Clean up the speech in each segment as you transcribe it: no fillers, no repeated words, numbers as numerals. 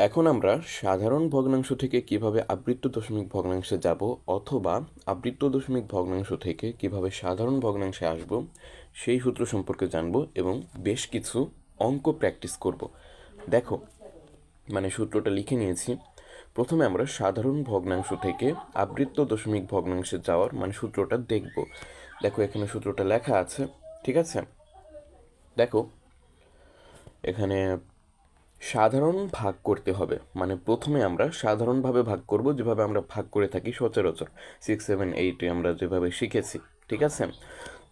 এখন আমরা সাধারণ ভগ্নাংশ থেকে কিভাবে আবৃত্ত দশমিক ভগ্নাংশে যাব অথবা আবৃত্ত দশমিক ভগ্নাংশ থেকে কিভাবে সাধারণ ভগ্নাংশে আসব সেই সূত্র সম্পর্কে জানব এবং বেশ কিছু অঙ্ক প্র্যাকটিস করব। দেখো, সূত্রটা লিখে নিয়েছি। প্রথমে আমরা সাধারণ ভগ্নাংশ থেকে আবৃত্ত দশমিক ভগ্নাংশে যাওয়ার সূত্রটা দেখব। দেখো, এখানে সূত্রটা লেখা আছে, ঠিক আছে? দেখো, এখানে সাধারণ ভাগ করতে হবে, প্রথমে আমরা সাধারণভাবে ভাগ করব, যেভাবে আমরা ভাগ করে থাকি সচরাচর 6, 7, 8 আমরা যেভাবে শিখেছি, ঠিক আছে?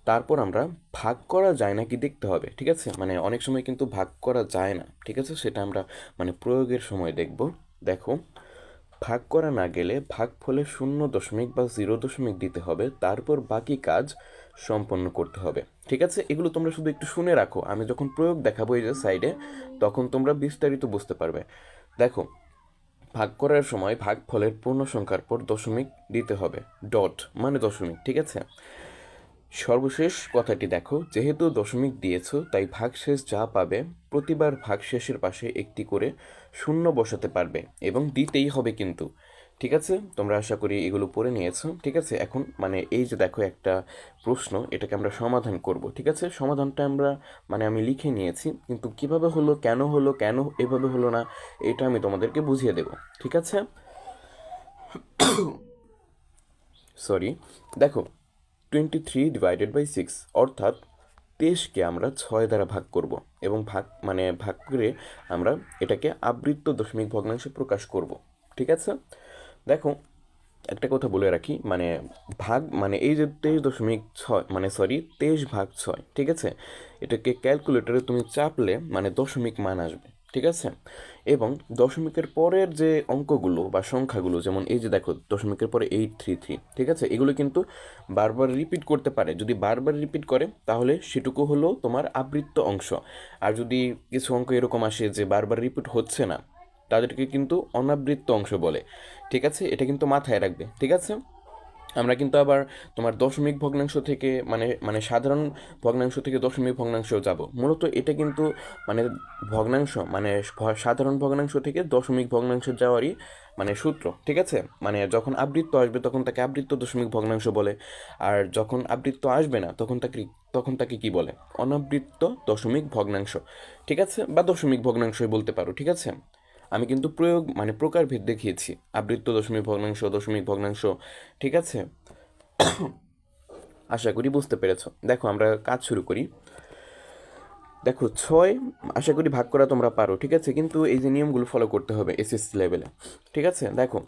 তারপর আমরা ভাগ করা যায় নাকি দেখতে হবে, ঠিক আছে? অনেক সময় কিন্তু ভাগ করা যায় না, ঠিক আছে? সেটা আমরা প্রয়োগের সময় দেখব। দেখো, ভাগ করা না গেলে ভাগফলে 0 দশমিক বা 0 দশমিক দিতে হবে, তারপর বাকি কাজ সম্পন্ন করতে হবে, ঠিক আছে? এগুলো তোমরা শুধু একটু শুনে রাখো, আমি যখন প্রয়োগ দেখাবো এই যে সাইডে, তখন তোমরা বিস্তারিত বুঝতে পারবে। দেখো, ভাগ করার সময় ভাগফলের পূর্ণ সংখ্যার পর দশমিক দিতে হবে, ডট দশমিক, ঠিক আছে? সর্বশেষ কথাটি দেখো, যেহেতু দশমিক দিয়েছো তাই ভাগশেষ যা পাবে প্রতিবার ভাগশেষের পাশে একটি করে শূন্য বসাতে পারবে এবং দিতেই হবে কিন্তু, ঠিক আছে? তোমরা আশা করি এগুলো পড়ে নিয়েছো, ঠিক আছে? এখন এই যে দেখো একটা প্রশ্ন, এটাকে আমরা সমাধান করব, ঠিক আছে? সমাধানটা আমরা আমি লিখে নিয়েছি, কিন্তু কিভাবে হলো, কেন এভাবে হলো না, এটা আমি তোমাদেরকে বুঝিয়ে দেব, ঠিক আছে? সরি, দেখো, 23/6 অর্থাৎ 23কে আমরা 6 দ্বারা ভাগ করব এবং ভাগ করে আমরা এটাকে আবৃত্ত দশমিক ভগ্নাংশে প্রকাশ করব, ঠিক আছে? দেখো, একটা কথা বলে রাখি, ভাগ এই যে 23.6 সরি 23/6, ঠিক আছে? এটাকে ক্যালকুলেটরে তুমি চাপলে দশমিক মান আসবে, ঠিক আছে? এবং দশমিকের পরের যে অঙ্কগুলো বা সংখ্যাগুলো, যেমন এই যে দেখো দশমিকের পরে 833, ঠিক আছে? এগুলো কিন্তু বারবার রিপিট করতে পারে। যদি বারবার রিপিট করে তাহলে সেটুকু হলো তোমার আবৃত্ত অংশ। আর যদি কিছু অঙ্ক এরকম আসে যে বারবার রিপিট হচ্ছে না, তাদেরকে কিন্তু অনাবৃত্ত অংশ বলে, ঠিক আছে? এটা কিন্তু মাথায় রাখবে, ঠিক আছে? আমরা কিন্তু আবার তোমার দশমিক ভগ্নাংশ থেকে সাধারণ ভগ্নাংশ থেকে দশমিক ভগ্নাংশ যাব। মূলত এটা কিন্তু মানে ভগ্নাংশ সাধারণ ভগ্নাংশ থেকে দশমিক ভগ্নাংশ যাওয়ারই সূত্র, ঠিক আছে? যখন আবৃত্ত আসবে তখন তাকে আবৃত্ত দশমিক ভগ্নাংশ বলে, আর যখন আবৃত্ত আসবে না তখন তাকে কি বলে? অনাবৃত্ত দশমিক ভগ্নাংশ, ঠিক আছে? বা দশমিক ভগ্নাংশই বলতে পারো, ঠিক আছে? আমি কিন্তু প্রয়োগ প্রকারভেদ দেখিয়েছি, আবৃত্ত দশমিক ভগ্নাংশ, দশমিক ভগ্নাংশ, ঠিক আছে? আশা করি বুঝতে পেরেছো। দেখো, আমরা কাজ শুরু করি। দেখো, 6 আশা করি ভাগ করা তোমরা পারো, ঠিক আছে? কিন্তু এই যে নিয়মগুলো ফলো করতে হবে এসএসসি লেভেলে, ঠিক আছে? দেখো,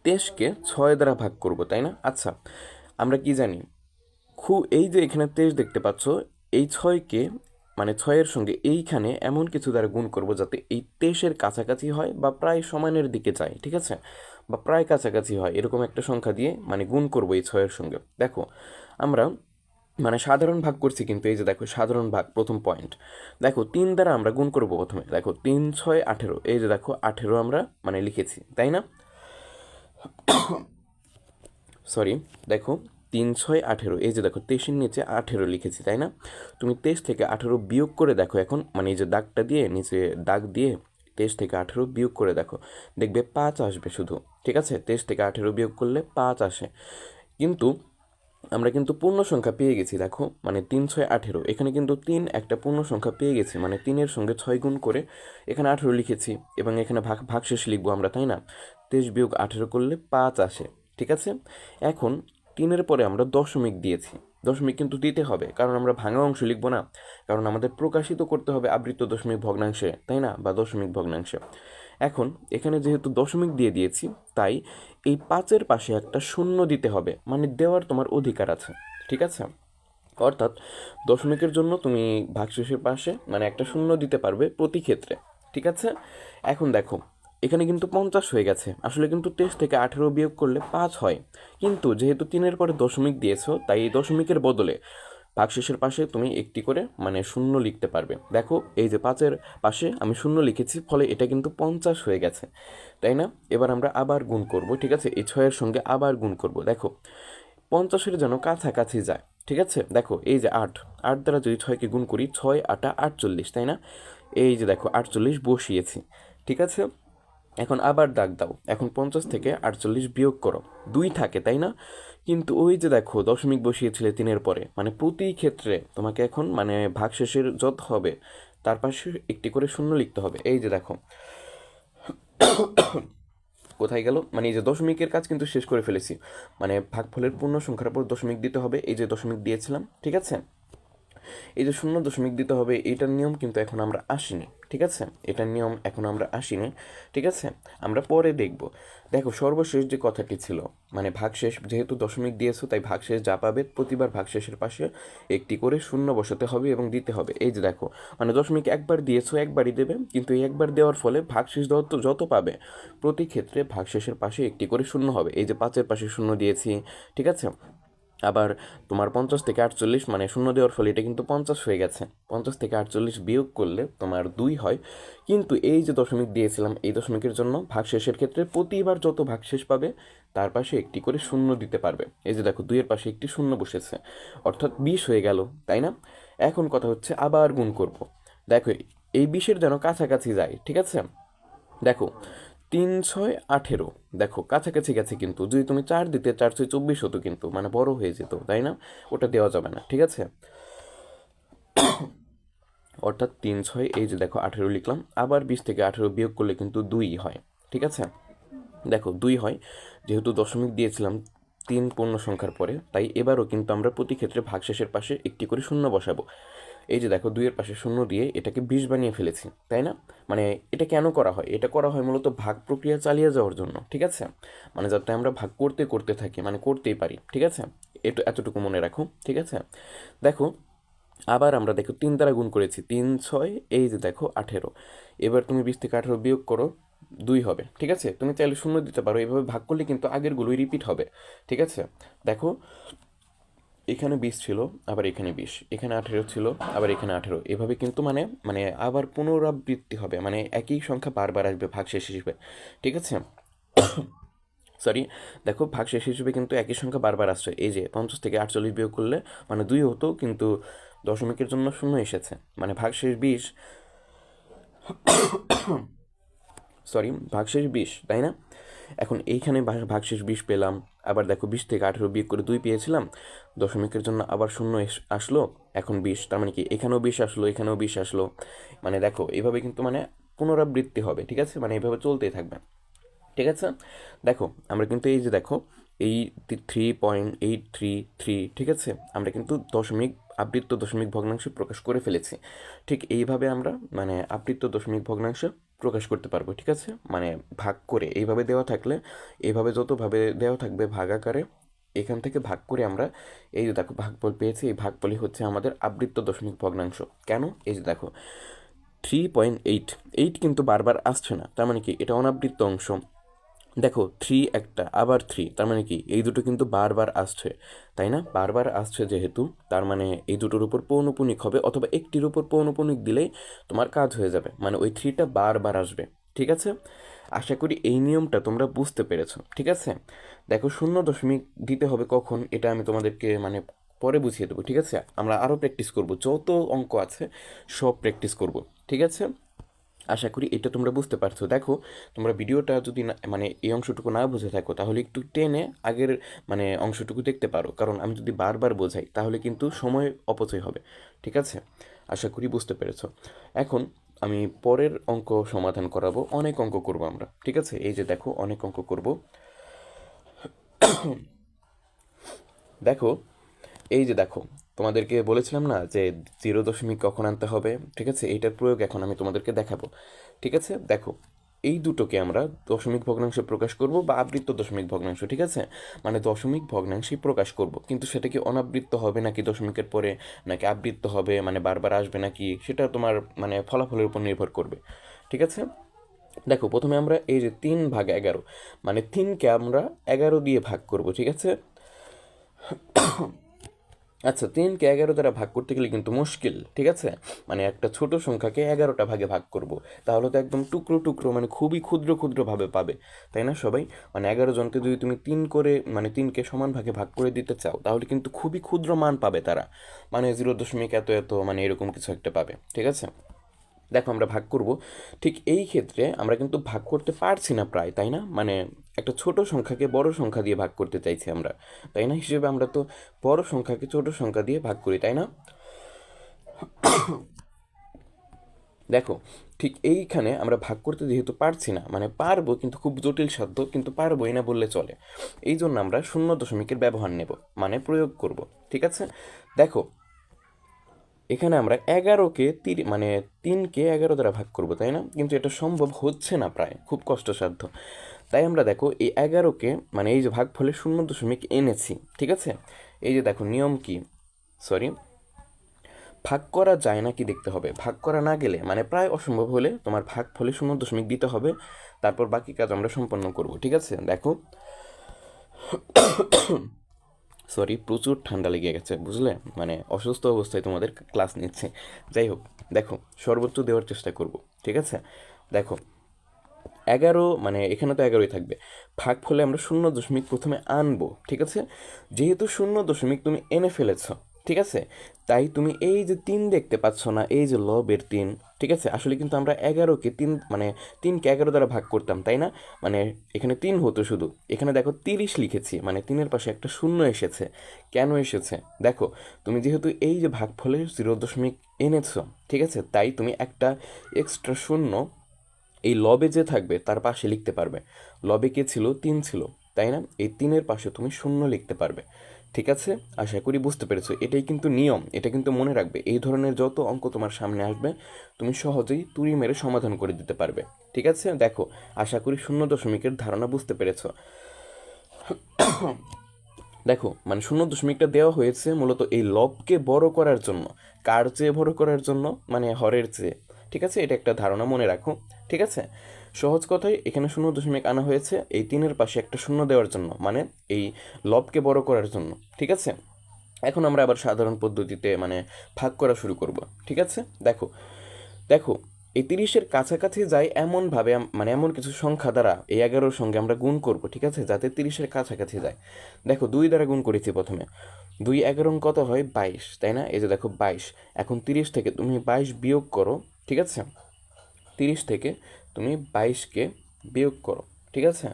23কে 6 দ্বারা ভাগ করব, তাই না? আচ্ছা, আমরা কি জানি, এই যে এখানে 23 দেখতে পাচ্ছ, এই 6কে 6-এর সঙ্গে এইখানে এমন কিছু দ্বারা গুণ করব যাতে এই 23-এর কাছাকাছি হয় বা প্রায় সমানের দিকে যায়, ঠিক আছে? বা প্রায় কাছাকাছি হয় এরকম একটা সংখ্যা দিয়ে গুণ করব এই 6-এর সঙ্গে। দেখো, আমরা সাধারণ ভাগ করছি, কিন্তু এই যে দেখো সাধারণ ভাগ প্রথম পয়েন্ট, দেখো 3 দ্বারা আমরা গুণ করব প্রথমে। দেখো 3 6 18, এই যে দেখো 18 আমরা লিখেছি, তাই না? সরি, দেখো 3 6 18, এই যে দেখো 23-এর নিচে 18 লিখেছি, তাই না? তুমি 23 থেকে 18 বিয়োগ করে দেখো এখন, এই যে দাগটা দিয়ে নিচে দাগ দিয়ে 23 থেকে 18 বিয়োগ করে দেখো, দেখবে 5 আসবে শুধু, ঠিক আছে? 23 থেকে 18 বিয়োগ করলে 5 আসে। কিন্তু আমরা কিন্তু পূর্ণ সংখ্যা পেয়ে গেছি, দেখো 3 6 18, এখানে কিন্তু 3 একটা পূর্ণ সংখ্যা পেয়ে গেছি, 3-এর সঙ্গে 6 গুণ করে এখানে 18 লিখেছি এবং এখানে ভাগশেষ লিখবো আমরা, তাই না? 23 বিয়োগ 18 করলে 5 আসে, ঠিক আছে? এখন 3-এর পরে আমরা দশমিক দিয়েছি, দশমিক কিন্তু দিতে হবে, কারণ আমরা ভাঙা অংশ লিখবো না, কারণ আমাদের প্রকাশিত করতে হবে আবৃত্ত দশমিক ভগ্নাংশে, তাই না? বা দশমিক ভগ্নাংশে। এখন এখানে যেহেতু দশমিক দিয়ে দিয়েছি, তাই এই 5-এর পাশে একটা শূন্য দিতে হবে, দেওয়ার তোমার অধিকার আছে, ঠিক আছে? অর্থাৎ দশমিকের জন্য তুমি ভাগশেষের পাশে একটা শূন্য দিতে পারবে প্রতি ক্ষেত্রে, ঠিক আছে? এখন দেখো, এখানে কিন্তু 50 হয়ে গেছে, আসলে কিন্তু 23 থেকে 18 বিয়োগ করলে 5 হয়, কিন্তু যেহেতু 3-এর পরে দশমিক দিয়েছো তাই এই দশমিকের বদলে ভাগশেষের পাশে তুমি একটি করে শূন্য লিখতে পারবে। দেখো, এই যে 5-এর পাশে আমি শূন্য লিখেছি, ফলে এটা কিন্তু 50 হয়ে গেছে, তাই না? এবার আমরা আবার গুণ করব, ঠিক আছে? এই 6-এর সঙ্গে আবার গুণ করব। দেখো, 50-এর যেন কাছাকাছি যায়, ঠিক আছে? দেখো, এই যে 8 দ্বারা যদি 6-কে গুণ করি, 6 8 48, তাই না? এই যে দেখো 48 বসিয়েছি, ঠিক আছে। এখন আবার দাগ দাও, এখন 50 থেকে 48 বিয়োগ করো, 2 থাকে তাই না? কিন্তু ওই যে দেখো দশমিক বসিয়েছিলে 3-এর পরে, মানে প্রতি ক্ষেত্রে তোমাকে এখন মানে ভাগশেষের যত হবে তার পাশে একটি করে শূন্য লিখতে হবে। এই যে দেখো কোথায় গেল, মানে এই যে দশমিকের কাজ কিন্তু শেষ করে ফেলেছি, মানে ভাগফলের পূর্ণ সংখ্যার পর দশমিক দিতে হবে, এই যে দশমিক দিয়েছিলাম, ঠিক আছে। এই যে শূন্য দশমিক দিতে হবে এটার নিয়ম কিন্তু এখন আমরা আসিনি, ঠিক আছে, এটার নিয়ম এখন আমরা আসিনি, ঠিক আছে, আমরা পরে দেখব। দেখো সর্বশেষ যে কথাটি ছিল, মানে ভাগশেষ যেহেতু দশমিক দিয়েছো তাই ভাগশেষ যা পাবে প্রতিবার ভাগশেষের পাশে একটি করে শূন্য বসাতে হবে এবং দিতে হবে। এই যে দেখো মানে দশমিক একবার দিয়েছো একবারই দেবে, কিন্তু এই একবার দেওয়ার ফলে ভাগশেষ যত পাবে প্রতি ক্ষেত্রে ভাগশেষের পাশে একটি করে শূন্য হবে। এই যে 5-এর পাশে শূন্য দিয়েছি, ঠিক আছে। আবার তোমার 50 থেকে 48 মানে শূন্য দেওয়ার ফলে এটা কিন্তু 50 হয়ে গেছে, 50 থেকে 48 বিয়োগ করলে তোমার 2 হয়। কিন্তু এই যে দশমিক দিয়েছিলাম এই দশমিকের জন্য ভাগশেষের ক্ষেত্রে প্রতিবার যত ভাগশেষ পাবে তার পাশে একটি করে শূন্য দিতে পারবে। এই যে দেখো 2-এর পাশে একটি শূন্য বসেছে, অর্থাৎ 20 হয়ে গেল, তাই না? এখন কথা হচ্ছে আবার গুণ করব। দেখো এই 20-এর যেন কাছাকাছি যায়, ঠিক আছে। দেখো 3-6-18, দেখো কাছাকাছি গেছে, কিন্তু যদি তুমি 4 দিতে 4-6-24 হতো, কিন্তু মানে বড় হয়ে যেত, তাই না? ওটা দেওয়া যাবে না, ঠিক আছে। অর্থাৎ 3-6, এই যে দেখো 18 লিখলাম, আবার 20 থেকে 18 বিয়োগ করলে কিন্তু 2 হয়, ঠিক আছে। দেখো 2 হয়, যেহেতু দশমিক দিয়েছিলাম 3 পূর্ণ সংখ্যার পরে, তাই এবারও কিন্তু আমরা প্রতি ক্ষেত্রে ভাগশেষের পাশে একটি করে শূন্য বসাবো। এই যে দেখো 2-এর পাশে শূন্য দিয়ে এটাকে 20 বানিয়ে ফেলেছি, তাই না? মানে এটা কেন করা হয়, এটা করা হয় মূলত ভাগ প্রক্রিয়া চালিয়ে যাওয়ার জন্য, ঠিক আছে, মানে যাতে আমরা ভাগ করতে করতে থাকি, মানে করতেই পারি, ঠিক আছে। এতটুকু মনে রাখো, ঠিক আছে। দেখো আবার আমরা দেখো 3 দ্বারা গুণ করেছি, 3-6, এই যে দেখো 18, এবার তুমি 20 থেকে 18 বিয়োগ করো, 2 হবে, ঠিক আছে। তুমি চাইলে শূন্য দিতে পারো, এভাবে ভাগ করলে কিন্তু আগেরগুলোই রিপিট হবে, ঠিক আছে। দেখো এখানে 20 ছিল, আবার এখানে 20, এখানে 18 ছিল, আবার এখানে 18, এভাবে কিন্তু মানে মানে আবার পুনরাবৃত্তি হবে, মানে একই সংখ্যা বারবার আসবে ভাগশেষ হিসেবে, ঠিক আছে। সরি, দেখো ভাগশেষ হিসেবে কিন্তু একই সংখ্যা বারবার আসছে। এই যে 50 থেকে 48 বিয়োগ করলে মানে 2 হতো, কিন্তু দশমিকের জন্য শূন্য এসেছে, মানে ভাগশেষ 20, সরি ভাগশেষ 20, তাই না? এখন এইখানে ভাগশেষ 20 পেলাম, আবার দেখো 20 থেকে 18 বিয়োগ করে 2 পেয়েছিলাম, দশমিকের জন্য আবার শূন্য আসলো, এখন 20, তার মানে কি এখানেও 20 আসলো, এখানেও 20 আসলো, মানে দেখো এইভাবে কিন্তু মানে পুনরাবৃত্তি হবে, ঠিক আছে, মানে এইভাবে চলতেই থাকবে, ঠিক আছে। দেখো আমরা কিন্তু এই যে দেখো এই 3.833, ঠিক আছে, আমরা কিন্তু দশমিক আবৃত্ত দশমিক ভগ্নাংশ প্রকাশ করে ফেলেছি। ঠিক এইভাবে আমরা মানে আবৃত্ত দশমিক ভগ্নাংশ প্রকাশ করতে পারবো, ঠিক আছে, মানে ভাগ করে এইভাবে দেওয়া থাকলে, এইভাবে যতভাবে দেওয়া থাকবে ভাগ আকারে, এখান থেকে ভাগ করে আমরা এই যে দেখো ভাগফল পেয়েছি, এই ভাগফলই হচ্ছে আমাদের আবৃত্ত দশমিক ভগ্নাংশ। কেন? এই যে দেখো 3.8 কিন্তু বারবার আসছে না, তার মানে কি এটা অনাবৃত্ত অংশ। দেখো 3 একটা, আবার 3, তার মানে কি এই দুটো কিন্তু বারবার আসছে, তাই না? বারবার আসছে যেহেতু, তার মানে এই দুটোর উপর পৌনঃপুনিক হবে, অথবা একটির উপর পৌনঃপুনিক দিলেই তোমার কাজ হয়ে যাবে, মানে ওই 3টা বারবার আসবে, ঠিক আছে। আশা করি এই নিয়মটা তোমরা বুঝতে পেরেছো, ঠিক আছে। দেখো শূন্য দশমিক দিতে হবে কখন এটা আমি তোমাদেরকে মানে পরে বুঝিয়ে দেবো, ঠিক আছে। আমরা আরও প্র্যাকটিস করব, যত অঙ্ক আছে সব প্র্যাকটিস করব, ঠিক আছে। আশা করি এটা তোমরা বুঝতে পারছো। দেখো তোমরা ভিডিওটা যদি না মানে এই অংশটুকু না বুঝে থাকো তাহলে একটু টেনে আগের মানে অংশটুকু দেখতে পারো, কারণ আমি যদি বারবার বোঝাই তাহলে কিন্তু সময় অপচয় হবে, ঠিক আছে। আশা করি বুঝতে পেরেছো। এখন আমি পরের অঙ্ক সমাধান করাবো, অনেক অঙ্ক করব আমরা, ঠিক আছে। এই যে দেখো অনেক অঙ্ক করব। দেখো এই যে দেখো তোমাদেরকে বলেছিলাম না যে 0 দশমিক কখন আনতে হবে, ঠিক আছে, এইটার প্রয়োগ এখন আমি তোমাদেরকে দেখাবো, ঠিক আছে। দেখো এই দুটোকে আমরা দশমিক ভগ্নাংশে প্রকাশ করব বা আবৃত্ত দশমিক ভগ্নাংশ, ঠিক আছে, মানে দশমিক ভগ্নাংশেই প্রকাশ করব, কিন্তু সেটা কি অনাবৃত্ত হবে নাকি দশমিকের পরে, নাকি আবৃত্ত হবে মানে বারবার আসবে নাকি, সেটা তোমার মানে ফলাফলের উপর নির্ভর করবে, ঠিক আছে। দেখো প্রথমে আমরা এই যে 3/11, মানে 3কে আমরা 11 দিয়ে ভাগ করব, ঠিক আছে। আচ্ছা 3কে 11 দ্বারা ভাগ করতে গেলে কিন্তু মুশকিল, ঠিক আছে, মানে একটা ছোট সংখ্যাকে 11টা ভাগে ভাগ করব, তাহলে তো একদম টুকরো টুকরো মানে খুবই ক্ষুদ্র ক্ষুদ্র ভাবে পাবে, তাই না সবাই? মানে 11 জনকে যদি তুমি 3 করে মানে 3কে সমান ভাগে ভাগ করে দিতে চাও তাহলে কিন্তু খুবই ক্ষুদ্র মান পাবে তারা, মানে 0 দশমিক এত এত মানে এরকম কিছু একটা পাবে, ঠিক আছে। দেখো আমরা ভাগ করব, ঠিক এই ক্ষেত্রে আমরা কিন্তু ভাগ করতে পারছি না প্রায়, তাই না? মানে একটা ছোট সংখ্যাকে বড় সংখ্যা দিয়ে ভাগ করতে চাইছি আমরা, তাই না? হিসেবে আমরা তো বড় সংখ্যাকে ছোট সংখ্যা দিয়ে ভাগ করি, তাই না? দেখো ঠিক এইখানে আমরা ভাগ করতে যেহেতু পারছি না, মানে পারবো কিন্তু খুব জটিল সাধ্য, কিন্তু পারবোই না বললে চলে, এই জন্য আমরা শূন্য দশমিকের ব্যবহার নেব, মানে প্রয়োগ করব। ঠিক আছে, দেখো এখানে আমরা 11কে মানে 3কে 11 দ্বারা ভাগ করব, তাই না? কিন্তু এটা সম্ভব হচ্ছে না, প্রায় খুব কষ্টসাধ্য। তাই আমরা দেখো এই 11কে মানে এই যে ভাগফলে শূন্য দশমিক এনেছি। ঠিক আছে, এই যে দেখো নিয়ম কি, সরি, ভাগ করা যায় না কি দেখতে হবে। ভাগ করা না গেলে মানে প্রায় অসম্ভব হলে তোমার ভাগফলে শূন্য দশমিক দিতে হবে, তারপর বাকি কাজ আমরা সম্পন্ন করব। ঠিক আছে, দেখো, সরি প্রচুর ঠান্ডা লেগে গেছে বুঝলে, মানে অসুস্থ অবস্থায় তোমাদের ক্লাস নিচ্ছে। যাই হোক, দেখো সর্বোচ্চ দেওয়ার চেষ্টা করব। ঠিক আছে, দেখো 11 মানে এখানে তো 11ই থাকবে, ভাগফলে আমরা শূন্য দশমিক প্রথমে আনবো। ঠিক আছে, যেহেতু শূন্য দশমিক তুমি এনে ফেলেছ, ঠিক আছে, তাই তুমি এই যে 3 দেখতে পাচ্ছ না, এই যে লবের 3, ঠিক আছে, আসলে কিন্তু আমরা 11কে 3 মানে 3কে 11 দ্বারা ভাগ করতাম, তাই না? মানে এখানে 3 হতো শুধু, এখানে দেখো 30 লিখেছি, মানে 3-এর পাশে একটা শূন্য এসেছে। কেন এসেছে? দেখো তুমি যেহেতু এই যে ভাগফলে 0 দশমিক এনেছো, ঠিক আছে, তাই তুমি একটা এক্সট্রা শূন্য এই লবে যে থাকবে তার পাশে লিখতে পারবে। লবে কে ছিল? 3 ছিল, তাই না? এই 3-এর পাশে তুমি শূন্য লিখতে পারবে। ঠিক আছে, আশা করি বুঝতে পেরেছো। এটাই কিন্তু নিয়ম, এটা কিন্তু মনে রাখবে। এই ধরনের যত অঙ্ক তোমার সামনে আসবে তুমি সহজেই তুড়ি মেরে সমাধান করে দিতে পারবে। ঠিক আছে, দেখো আশা করি শূন্য দশমিকের ধারণা বুঝতে পেরেছো। দেখো মানে শূন্য দশমিকটা দেওয়া হয়েছে মূলত এই লবকে বড় করার জন্য। কার চেয়ে বড় করার জন্য? মানে হরের চেয়ে। ঠিক আছে, এটা একটা ধারণা মনে রাখো। ঠিক আছে, সহজ কথায় এখানে শূন্য দশমিক আনা হয়েছে এই 3-এর পাশে একটা শূন্য দেওয়ার জন্য, মানে এই লবকে বড় করার জন্য। ঠিক আছে, এখন আমরা আবার সাধারণ পদ্ধতিতে মানে ভাগ করা শুরু করব। ঠিক আছে, দেখো দেখো এই 30-এর কাছাকাছি যায় এমনভাবে মানে এমন কিছু সংখ্যা দ্বারা এই 11-র সঙ্গে আমরা গুণ করব। ঠিক আছে, যাতে 30-এর কাছাকাছি যায়। দেখো 2 দ্বারা গুণ করেছি প্রথমে, 2 11 কত হয়? 22, তাই না? এই যে দেখো 22। এখন 30 থেকে তুমি 22 বিয়োগ করো। ঠিক আছে, 30 থেকে তুমি 22কে বিয়োগ করো। ঠিক আছে,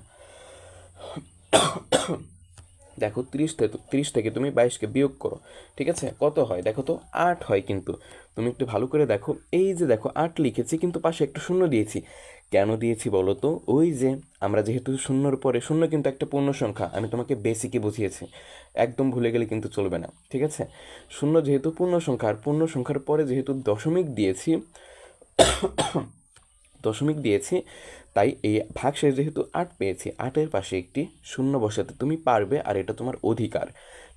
দেখো 30 থেকে তুমি 22কে বিয়োগ করো। ঠিক আছে, কত হয় দেখো তো? 8 হয়। কিন্তু তুমি একটু ভালো করে দেখো, এই যে দেখো 8 লিখেছি কিন্তু পাশে একটা শূন্য দিয়েছি। কেন দিয়েছি বলো তো? ওই যে আমরা যেহেতু শূন্যর পরে, শূন্য কিন্তু একটা পূর্ণ সংখ্যা, আমি তোমাকে বেসিকে বুঝিয়েছি, একদম ভুলে গেলে কিন্তু চলবে না। ঠিক আছে, শূন্য যেহেতু পূর্ণ সংখ্যা, আর পূর্ণ সংখ্যার পরে যেহেতু দশমিক দিয়েছি, তাই এই ভাগশেষ যেহেতু 8 পেয়েছি, 8-এর পাশে একটি শূন্য বসাতে তুমি পারবে, আর এটা তোমার অধিকার।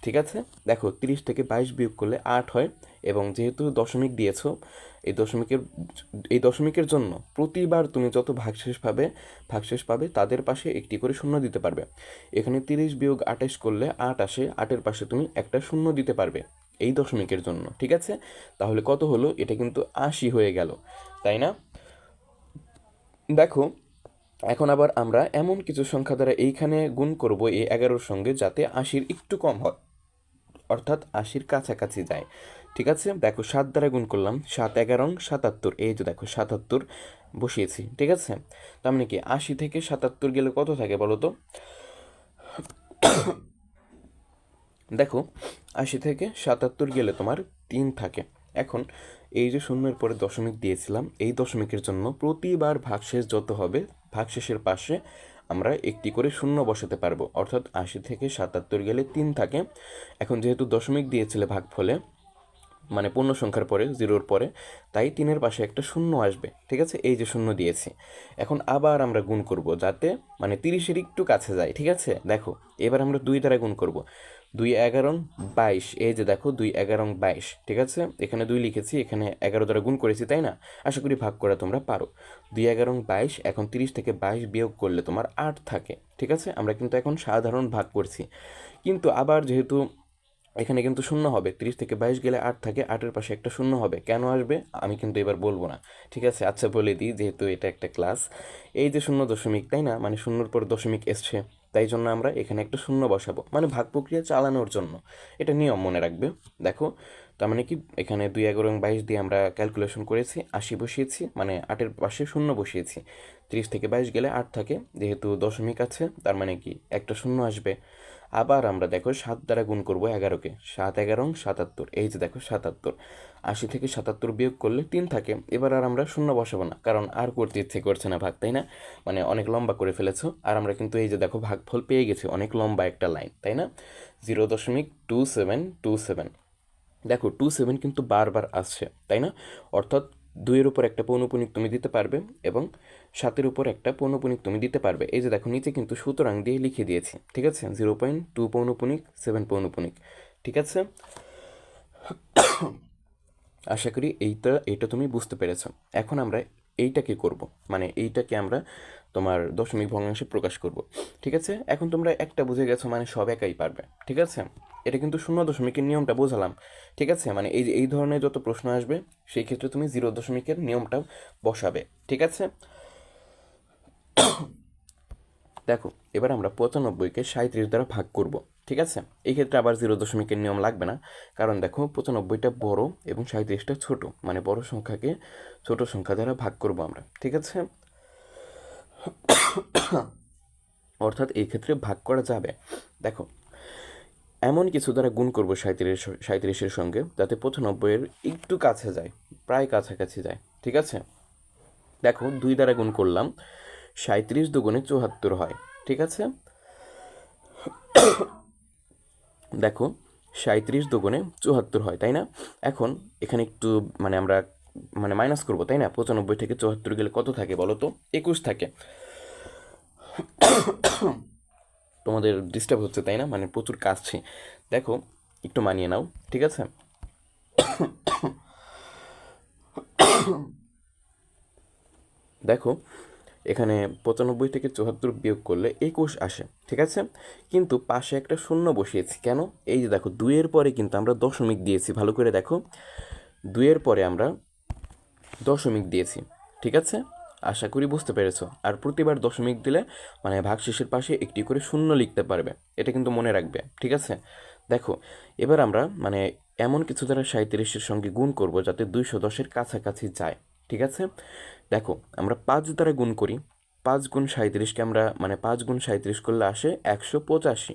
ঠিক আছে, দেখো 30 থেকে 22 বিয়োগ করলে 8 হয়, এবং যেহেতু দশমিক দিয়েছো, এই দশমিকের জন্য প্রতিবার তুমি যত ভাগশেষ পাবে তাদের পাশে একটি করে শূন্য দিতে পারবে। এখানে 30 বিয়োগ 28 করলে 8 আসে, 8-এর পাশে তুমি একটা শূন্য দিতে পারবে এই দশমিকের জন্য। ঠিক আছে, তাহলে কত হলো? এটা কিন্তু 80 হয়ে গেল, তাই না? দেখো এখন আবার আমরা এমন কিছু সংখ্যা দ্বারা এইখানে গুণ করব এই 11-র সঙ্গে, যাতে 80-র একটু কম হয়, অর্থাৎ 80-র কাছাকাছি যায়। ঠিক আছে, দেখো 7 দ্বারা গুণ করলাম, 7 11 77, এই যে দেখো 77 বসিয়েছি। ঠিক আছে, তার মানে কি 80 থেকে 77 গেলে কত থাকে বলো তো? দেখো 80 থেকে 77 গেলে তোমার 3 থাকে। এখন এই যে শূন্যের পরে দশমিক দিয়েছিলাম, এই দশমিকের জন্য প্রতিবার ভাগশেষ যত হবে, ভাগশেষের পাশে আমরা একটি করে শূন্য বসাতে পারবো, অর্থাৎ 80 থেকে 77 গেলে 3 থাকে। এখন যেহেতু দশমিক দিয়েছিলে ভাগফলে, মানে পূর্ণ সংখ্যার পরে, 0-র পরে, তাই 3-এর পাশে একটা শূন্য আসবে। ঠিক আছে, এই যে শূন্য দিয়েছি। এখন আবার আমরা গুণ করব যাতে মানে 30-এর একটু কাছে যায়। ঠিক আছে, দেখো এবার আমরা 2 দ্বারা গুণ করব, 2 11 22, এই যে দেখো 2 11 22। ঠিক আছে, এখানে 2 লিখেছি, এখানে 11 দ্বারা গুণ করেছি, তাই না? আশা করি ভাগ করা তোমরা পারো। 2 11 22, এখন 30 থেকে 22 বিয়োগ করলে তোমার 8 থাকে। ঠিক আছে, আমরা কিন্তু এখন সাধারণ ভাগ করছি, কিন্তু আবার যেহেতু এখানে কিন্তু শূন্য হবে, 30 থেকে 22 গেলে 8 থাকে, 8-এর পাশে একটা শূন্য হবে। কেন আসবে আমি কিন্তু এবার বলবো না। ঠিক আছে, আচ্ছা বলে দিই, যেহেতু এটা একটা ক্লাস। এই যে শূন্য দশমিক, তাই না? মানে শূন্যর পর দশমিক এসছে, তাই জন্য আমরা এখানে একটা শূন্য বসাবো, মানে ভাগ প্রক্রিয়া চালানোর জন্য। এটা নিয়ম মনে রাখবে। দেখো তার মানে কি এখানে 2, 11 এবং 22 দিয়ে আমরা ক্যালকুলেশন করেছি, 80 বসিয়েছি, মানে 8-এর পাশে শূন্য বসিয়েছি। 30 থেকে 22 গেলে 8 থাকে, যেহেতু দশমিক আছে তার মানে কি একটা শূন্য আসবে। আবার আমরা দেখো 7 দ্বারা গুণ করবো 11কে, 7 11 77, এই যে দেখো 77। 80 থেকে 77 বিয়োগ করলে 3 থাকে। এবার আর আমরা শূন্য বসাবো না, কারণ আর করতে ইচ্ছে করছে না ভাগ, তাই না? মানে অনেক লম্বা করে ফেলেছো। আর আমরা কিন্তু এই যে দেখো ভাগফল পেয়ে গেছি, অনেক লম্বা একটা লাইন, তাই না? 0.2727। দেখো 27 কিন্তু বারবার আসছে, তাই না? অর্থাৎ 2-এর উপর একটা পৌনঃপুনিক তুমি দিতে পারবে এবং 7-এর উপর একটা পৌনঃপুনিক তুমি দিতে পারবে। এই যে দেখো নিচে কিন্তু সুতরাং দিয়ে লিখে দিয়েছি, ঠিক আছে? 0.2 পৌনঃপুনিক 7 পৌনঃপুনিক, ঠিক আছে? আশা করি এইটা তুমি বুঝতে পেরেছো। এখন আমরা এইটাকে করব, মানে এইটাকে আমরা তোমার দশমিক ভগ্নাংশে প্রকাশ করব, ঠিক আছে? এখন তোমরা একটা বুঝে গেছো, মানে সব একাই পারবে, ঠিক আছে? এটা কিন্তু শূন্য দশমিকের নিয়মটা বোঝালাম, ঠিক আছে? মানে এই ধরনের যত প্রশ্ন আসবে সেই ক্ষেত্রে তুমি 0 দশমিকের নিয়মটা বসাবে, ঠিক আছে? দেখো এবার আমরা 95কে 37 দ্বারা ভাগ করব, ঠিক আছে? এই ক্ষেত্রে আবার 0 দশমিকের নিয়ম লাগবে না, কারণ দেখো 95টা বড় এবং 37টা ছোট, মানে বড় সংখ্যাকে ছোট সংখ্যা দ্বারা ভাগ করব আমরা, ঠিক আছে? অর্থাৎ এই ক্ষেত্রে ভাগ করা যাবে। দেখো এমন কিছু দ্বারা গুণ করবো 37-এর সঙ্গে যাতে 95-এর একটু কাছে যায়, প্রায় কাছাকাছি যায়, ঠিক আছে? দেখো 2 দ্বারা গুণ করলাম, 37 দুগুণে 74 হয়, ঠিক আছে? দেখো 37 দুগুণে 74 হয়, তাই না? এখন এখানে একটু মানে আমরা মানে মাইনাস করবো, তাই না? 95 থেকে 74 গেলে কত থাকে বলো তো? 21 থাকে। তোমাদের ডিস্টার্ব হচ্ছে, তাই না? মানে প্রচুর কাশছি। দেখো একটু মানিয়ে নাও, ঠিক আছে? দেখো এখানে 95 থেকে 74 বিয়োগ করলে 21 আসে, ঠিক আছে? কিন্তু পাশে একটা শূন্য বসিয়েছি, কেন? এই যে দেখো 2-এর পরে কিন্তু আমরা দশমিক দিয়েছি, ভালো করে দেখো 2-এর পরে আমরা দশমিক দিয়েছি, ঠিক আছে? আশা করি বুঝতে পেরেছো। আর প্রতিবার দশমিক দিলে মানে ভাগশেষের পাশে একটি করে শূন্য লিখতে পারবে, এটা কিন্তু মনে রাখবে, ঠিক আছে? দেখো এবার আমরা মানে এমন কিছু দ্বারা 37-এর সঙ্গে গুণ করব যাতে 210-এর কাছাকাছি যায়, ঠিক আছে? দেখো আমরা 5 দ্বারা গুণ করি, 5 গুণ 37-কে আমরা মানে 5 গুণ 37 করলে আসে 185।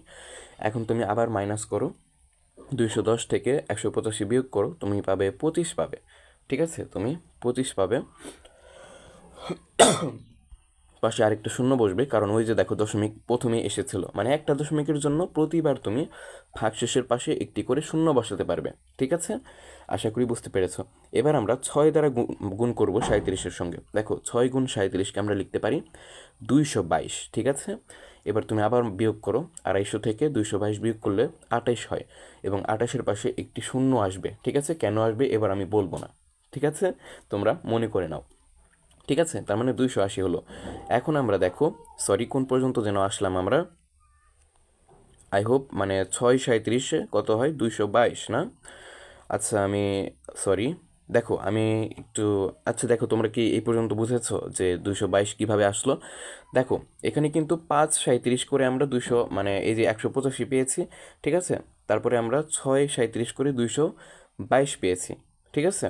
এখন তুমি আবার মাইনাস করো, 210 থেকে 185 বিয়োগ করো, তুমি পাবে 25 পাবে, ঠিক আছে? তুমি 25 পাবে। পাশে আরেকটা শূন্য বসবে, কারণ ওই যে দেখো দশমিক প্রথমে এসেছিল, মানে একটা দশমিকের জন্য প্রতিবার তুমি ভাগশেষের পাশে একটি করে শূন্য বসাতে পারবে, ঠিক আছে? আশা করি বুঝতে পেরেছো। এবার আমরা 6 দ্বারা গুণ করব 37-এর সঙ্গে। দেখো 6 গুণ 37-কে আমরা লিখতে পারি 222, ঠিক আছে? এবার তুমি আবার বিয়োগ করো, 250 থেকে 222 বিয়োগ করলে 28 হয় এবং 28-এর পাশে একটি শূন্য আসবে, ঠিক আছে? কেন আসবে এবার আমি বলবো না, ঠিক আছে? তোমরা মনে করে নাও, ঠিক আছে? তার মানে 280 হলো। এখন আমরা দেখো সরি কোন পর্যন্ত যেন আসলাম আমরা, আই হোপ মানে 6 37-এ কত হয় 222 না? আচ্ছা আমি সরি, দেখো আমি একটু আচ্ছা দেখো তোমরা কি এই পর্যন্ত বুঝেছো যে 222 কিভাবে আসলো? দেখো এখানে কিন্তু 5 37 করে আমরা 200 মানে এই যে 185 পেয়েছি, ঠিক আছে? তারপরে আমরা 6 37 করে 222 পেয়েছি, ঠিক আছে?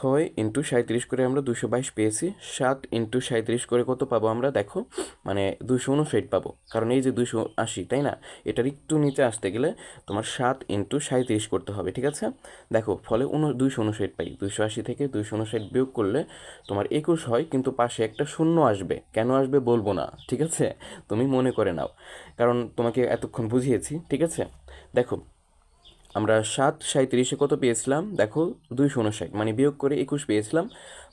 6 ইন্টু 37 করে আমরা 222 পেয়েছি, 7 ইন্টু 37 করে কত পাবো আমরা? দেখো মানে 259 পাবো, কারণ এই যে 280, তাই না? এটার একটু নিচে আসতে গেলে তোমার 7 ইন্টু 37 করতে হবে, ঠিক আছে? দেখো ফলে 259 পাই, 280 থেকে 259 বিয়োগ করলে তোমার 21 হয়, কিন্তু পাশে একটা শূন্য আসবে, কেন আসবে বলবো না, ঠিক আছে? তুমি মনে করে নাও, কারণ তোমাকে এতক্ষণ বুঝিয়েছি, ঠিক আছে? দেখো আমরা 7 37-এ কত পেয়েছিলাম? দেখো 259, মানে বিয়োগ করে 21 পেয়েছিলাম,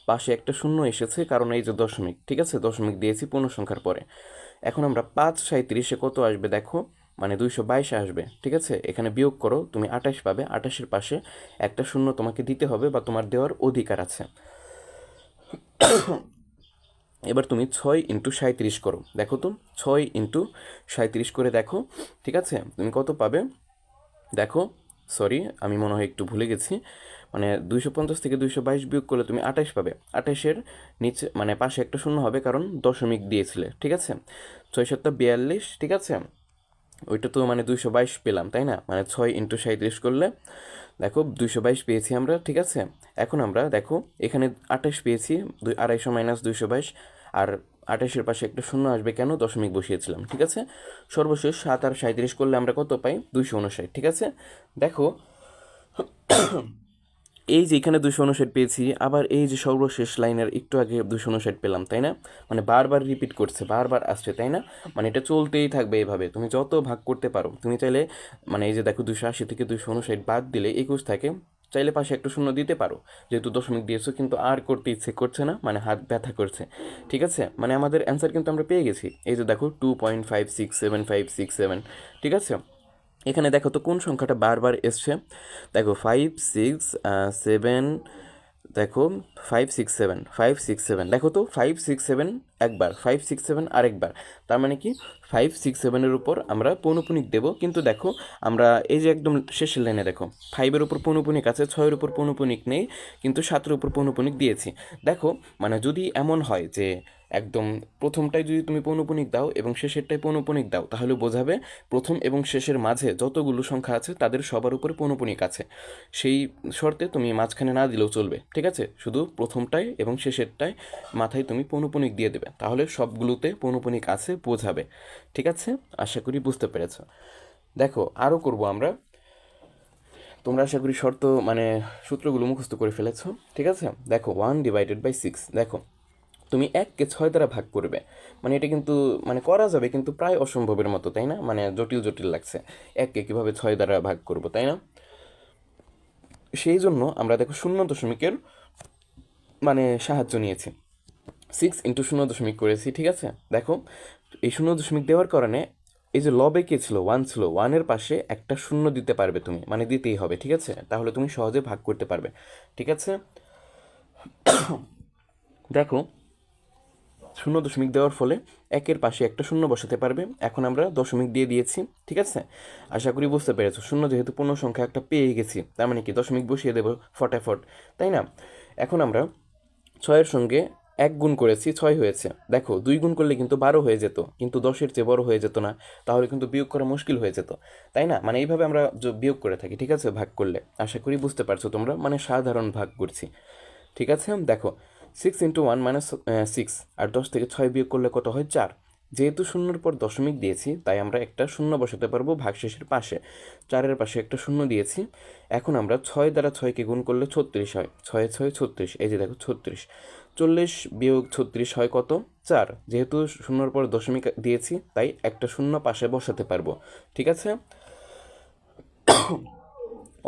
পাশে একটা শূন্য এসেছে কারণ এই যে দশমিক, ঠিক আছে? দশমিক দিয়েছি পূর্ণ সংখ্যার পরে। এখন আমরা 5 37-এ কত আসবে? দেখো মানে 222 আসবে, ঠিক আছে? এখানে বিয়োগ করো, তুমি 28 পাবে, 28-এর পাশে একটা শূন্য তোমাকে দিতে হবে বা তোমার দেওয়ার অধিকার আছে। এবার তুমি 6 ইন্টু 37 করো, দেখো তো 6 ইন্টু 37 করে দেখো, ঠিক আছে? তুমি কত পাবে? দেখো সরি আমি মনে হয় একটু ভুলে গেছি, মানে 250 থেকে 222 বিয়োগ করলে তুমি 28 পাবে, 28-এর নিচে মানে পাশে একটা শূন্য হবে কারণ দশমিক দিয়েছিলে, ঠিক আছে? 6 7 42, ঠিক আছে? ওইটা তো মানে 222 পেলাম, তাই না? মানে 6 ইন্টু 37 করলে দেখো 222 পেয়েছি আমরা, ঠিক আছে? এখন আমরা দেখো এখানে 28 পেয়েছি, 250 মাইনাস 222, আর 28-এর পাশে একটা শূন্য আসবে কেন, দশমিক বসিয়েছিলাম, ঠিক আছে? সর্বশেষ 7 আর 37 করলে আমরা কত পাই? 259, ঠিক আছে? দেখো এই যে এখানে 259 পেয়েছি, আবার এই যে সর্বশেষ লাইনের একটু আগে 259 পেলাম, তাই না? মানে বারবার রিপিট করছে, বারবার আসছে, তাই না? মানে এটা চলতেই থাকবে এভাবে, তুমি যত ভাগ করতে পারো। তুমি চাইলে মানে এই যে দেখো 280 থেকে 259 বাদ দিলে 21 থাকে, চাইলে পাশে একটা শূন্য দিতে পারো, যেহেতু দশমিক দিয়েছো, কিন্তু আর করতে ইচ্ছে করছে না, মানে হাত ব্যথা করছে, ঠিক আছে? মানে আমাদের অ্যান্সার কিন্তু আমরা পেয়ে গেছি, এই যে দেখো 2.56757, ঠিক আছে? এখানে দেখো তো কোন সংখ্যাটা বারবার এসছে, দেখো 5 6 7, দেখো 5 6 7 দেখো তো 5 6 7 একবার, 5 6 7 আরেকবার, তার মানে কি 5 6 7-এর উপর আমরা পৌনপুনিক দেব। কিন্তু দেখো আমরা এই যে একদম শেষের লাইনে দেখো 5-এর উপর পৌনপুনিক আছে, 6-এর উপর পৌনপুনিক নেই, কিন্তু 7-এর উপর পৌনপুনিক দিয়েছি। দেখো মানে যদি এমন হয় যে একদম প্রথমটায় যদি তুমি পৌনপুনিক দাও এবং শেষেরটায় পৌনপুনিক দাও, তাহলে বোঝাবে প্রথম এবং শেষের মাঝে যতগুলো সংখ্যা আছে তাদের সবার উপরে পৌনপুনিক আছে। সেই শর্তে তুমি মাঝখানে না দিলেও চলবে, ঠিক আছে? শুধু প্রথমটায় এবং শেষেরটায় মাথায় তুমি পৌনপুনিক দিয়ে দেবে, তাহলে সবগুলোতে পৌনপুনিক আছে বোঝাবে, ঠিক আছে? আশা করি বুঝতে পেরেছ। দেখো আরও করব আমরা, তোমরা আশা করি শর্ত মানে সূত্রগুলো মুখস্থ করে ফেলেছো, ঠিক আছে? দেখো 1/6, দেখো তুমি 1-কে 6 দ্বারা ভাগ করবে, মানে এটা কিন্তু মানে করা যাবে কিন্তু প্রায় অসম্ভবের মতো, তাই না? মানে জটিল জটিল লাগছে, 1-কে কীভাবে 6 দ্বারা ভাগ করবো, তাই না? সেই জন্য আমরা দেখো 0 দশমিকের মানে সাহায্য নিয়েছি, 6 × 0 দশমিক করেছি, ঠিক আছে? দেখো এই 0 দশমিক দেওয়ার কারণে এই যে লবে কে ছিল, 1 ছিল, 1-এর পাশে একটা শূন্য দিতে পারবে তুমি, মানে দিতেই হবে, ঠিক আছে? তাহলে তুমি সহজে ভাগ করতে পারবে, ঠিক আছে? দেখো 0 দশমিক দেওয়ার ফলে 1-এর পাশে একটা শূন্য বসাতে পারবে। এখন আমরা দশমিক দিয়ে দিয়েছি, ঠিক আছে? আশা করি বুঝতে পেরেছো। শূন্য যেহেতু পূর্ণ সংখ্যা একটা পেয়ে গেছি, তার মানে কি দশমিক বসিয়ে দেবো ফটাফট, তাই না? এখন আমরা 6-এর সঙ্গে 1 গুণ করেছি, 6 হয়েছে। দেখো 2 গুণ করলে কিন্তু 12 হয়ে যেত, কিন্তু 10-এর চেয়ে বড় হয়ে যেত না, তাহলে কিন্তু বিয়োগ করা মুশকিল হয়ে যেত, তাই না? মানে এইভাবে আমরা বিয়োগ করে থাকি, ঠিক আছে? ভাগ করলে আশা করি বুঝতে পারছো তোমরা, মানে সাধারণ ভাগ করছি, ঠিক আছে? দেখো 6 × 1 - 6, আর 10 থেকে 6 বিয়োগ করলে কত হয়? 4। যেহেতু শূন্যর পর দশমিক দিয়েছি, তাই আমরা একটা শূন্য বসাতে পারবো ভাগশেষের পাশে, 4-এর পাশে একটা শূন্য দিয়েছি। এখন আমরা 6 দ্বারা 6-কে গুণ করলে 36 হয়, 6 6 36, এই যে দেখো 36, 40 বিয়োগ 36 হয় কত? 4। যেহেতু শূন্যর পর দশমিক দিয়েছি, তাই একটা শূন্য পাশে বসাতে পারবো, ঠিক আছে?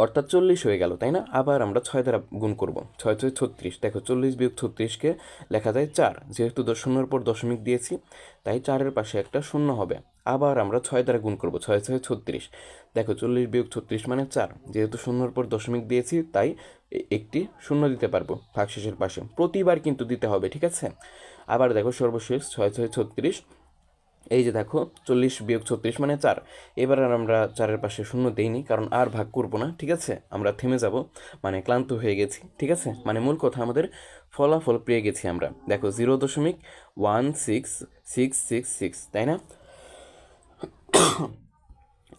অর্থাৎ 40 হয়ে গেল, তাই না? আবার আমরা 6 দ্বারা গুণ করব, 6 6 36, দেখো 40 বিয়োগ 36-কে লেখা যায় 4, যেহেতু শূন্যর পর দশমিক দিয়েছি, তাই 4-এর পাশে একটা শূন্য হবে। আবার আমরা 6 দ্বারা গুণ করব, 6 6 36, দেখো 40 বিয়োগ 36 মানে 4, যেহেতু শূন্যর পর দশমিক দিয়েছি, তাই একটি শূন্য দিতে পারবো ভাগশেষের পাশে, প্রতিবার কিন্তু দিতে হবে, ঠিক আছে? আবার দেখো সর্বশেষ 6 6 36, এই যে দেখো 40 বিয়োগ 36 মানে 4। এবার আর আমরা 4-এর পাশে শূন্য দেইনি, কারণ আর ভাগ করবো না, ঠিক আছে? আমরা থেমে যাব, মানে ক্লান্ত হয়ে গেছি, ঠিক আছে? মানে মূল কথা আমাদের ফলাফল পেয়ে গেছি আমরা, দেখো 0.16666, তাই না?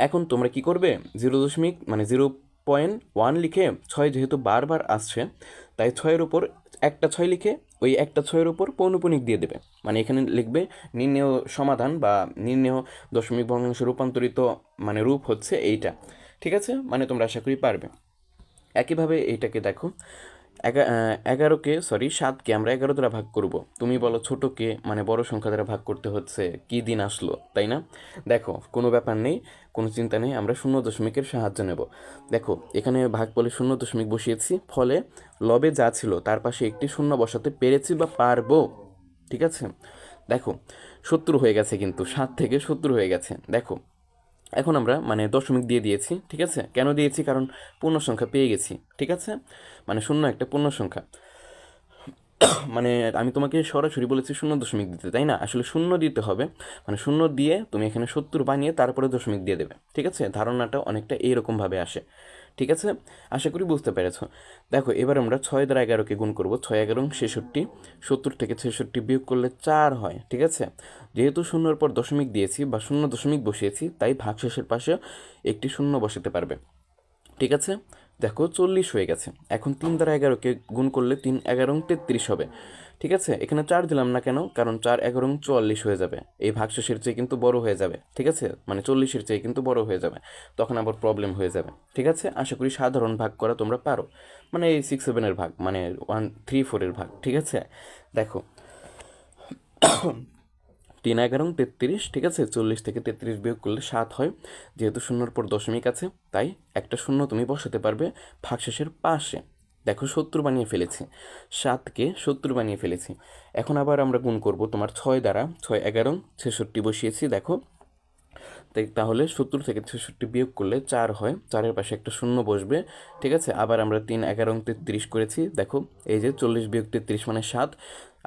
এখন তোমরা কি করবে, 0 দশমিক মানে 0.1 লিখে 6 যেহেতু বারবার আসছে, তাই 6-এর উপর একটা 6 লিখে ওই একটা 6-এর উপর পৌনপুনিক দিয়ে দেবে, মানে এখানে লিখবে নির্ণেয় সমাধান বা নির্ণেয় দশমিক ভগ্নাংশ রূপান্তরিত মানে রূপ হচ্ছে এইটা, ঠিক আছে? মানে তোমরা আশা করি পারবে। একইভাবে এইটাকে দেখো 7-কে আমরা 11 দ্বারা ভাগ করব। তুমি বলো ছোটোকে মানে বড় সংখ্যা দ্বারা ভাগ করতে হচ্ছে, কী দিন আসলো, তাই না? দেখো কোনো ব্যাপার নেই, কোনো চিন্তা নেই, আমরা 0 দশমিকের সাহায্য নেব। দেখো এখানে ভাগ বলে 0 দশমিক বসিয়েছি, ফলে লবে যা ছিল তার পাশে একটি শূন্য বসাতে পেরেছি বা পারবো, ঠিক আছে? দেখো 70 হয়ে গেছে, কিন্তু 7 থেকে 70 হয়ে গেছে। দেখো এখন আমরা মানে দশমিক দিয়ে দিয়েছি, ঠিক আছে? কেন দিয়েছি? কারণ পূর্ণ সংখ্যা পেয়ে গেছি, ঠিক আছে? মানে শূন্য একটা পূর্ণ সংখ্যা, মানে আমি তোমাকে সরাসরি বলেছি 0 দশমিক দিতে, তাই না? আসলে শূন্য দিতে হবে, মানে শূন্য দিয়ে তুমি এখানে 70 বানিয়ে তারপরে দশমিক দিয়ে দেবে, ঠিক আছে? ধারণাটা অনেকটা এইরকমভাবে আসে, ঠিক আছে, আশা করি বুঝতে পেরেছ। দেখো এবার আমরা 6 দ্বারা 11কে গুণ করব। 6 11 66, 70 থেকে 66 বিয়োগ করলে 4 হয়। ঠিক আছে, যেহেতু শূন্যর পর দশমিক দিয়েছি বা শূন্য দশমিক বসিয়েছি, তাই ভাগশেষের পাশে একটি শূন্য বসাতে পারবে। ঠিক আছে, দেখো 40 হয়ে গেছে। এখন 3 দ্বারা 11কে গুণ করলে 3 11 33 হবে। ঠিক আছে, এখানে 4 দিলাম না কেন, কারণ 4 11 44 হয়ে যাবে, এই ভাগশেষের চেয়ে কিন্তু বড় হয়ে যাবে। ঠিক আছে, মানে 40-এর চেয়ে কিন্তু বড় হয়ে যাবে, তখন আবার প্রবলেম হয়ে যাবে। ঠিক আছে, আশা করি সাধারণ ভাগ করা তোমরা পারো, মানে এই 6 7-এর ভাগ, মানে 1 3 4-এর ভাগ। ঠিক আছে, দেখো 3 11 33। ঠিক আছে, 40 থেকে 33 বিয়োগ করলে 7 হয়। যেহেতু শূন্যর পর দশমিক আছে, তাই একটা শূন্য তুমি বসাতে পারবে ভাগশেষের পাশে। দেখো 70 বানিয়ে ফেলেছি, 7কে 70 বানিয়ে ফেলেছি। এখন আবার আমরা গুণ করব তোমার 6 দ্বারা। 6 11 66 বসিয়েছি, দেখো তাহলে 70 থেকে 66 বিয়োগ করলে 4 হয়, 4-এর পাশে একটা শূন্য বসবে। ঠিক আছে, আবার আমরা 3 11 33 করেছি, দেখো এই যে 40 বিয়োগ 33 মানে 7,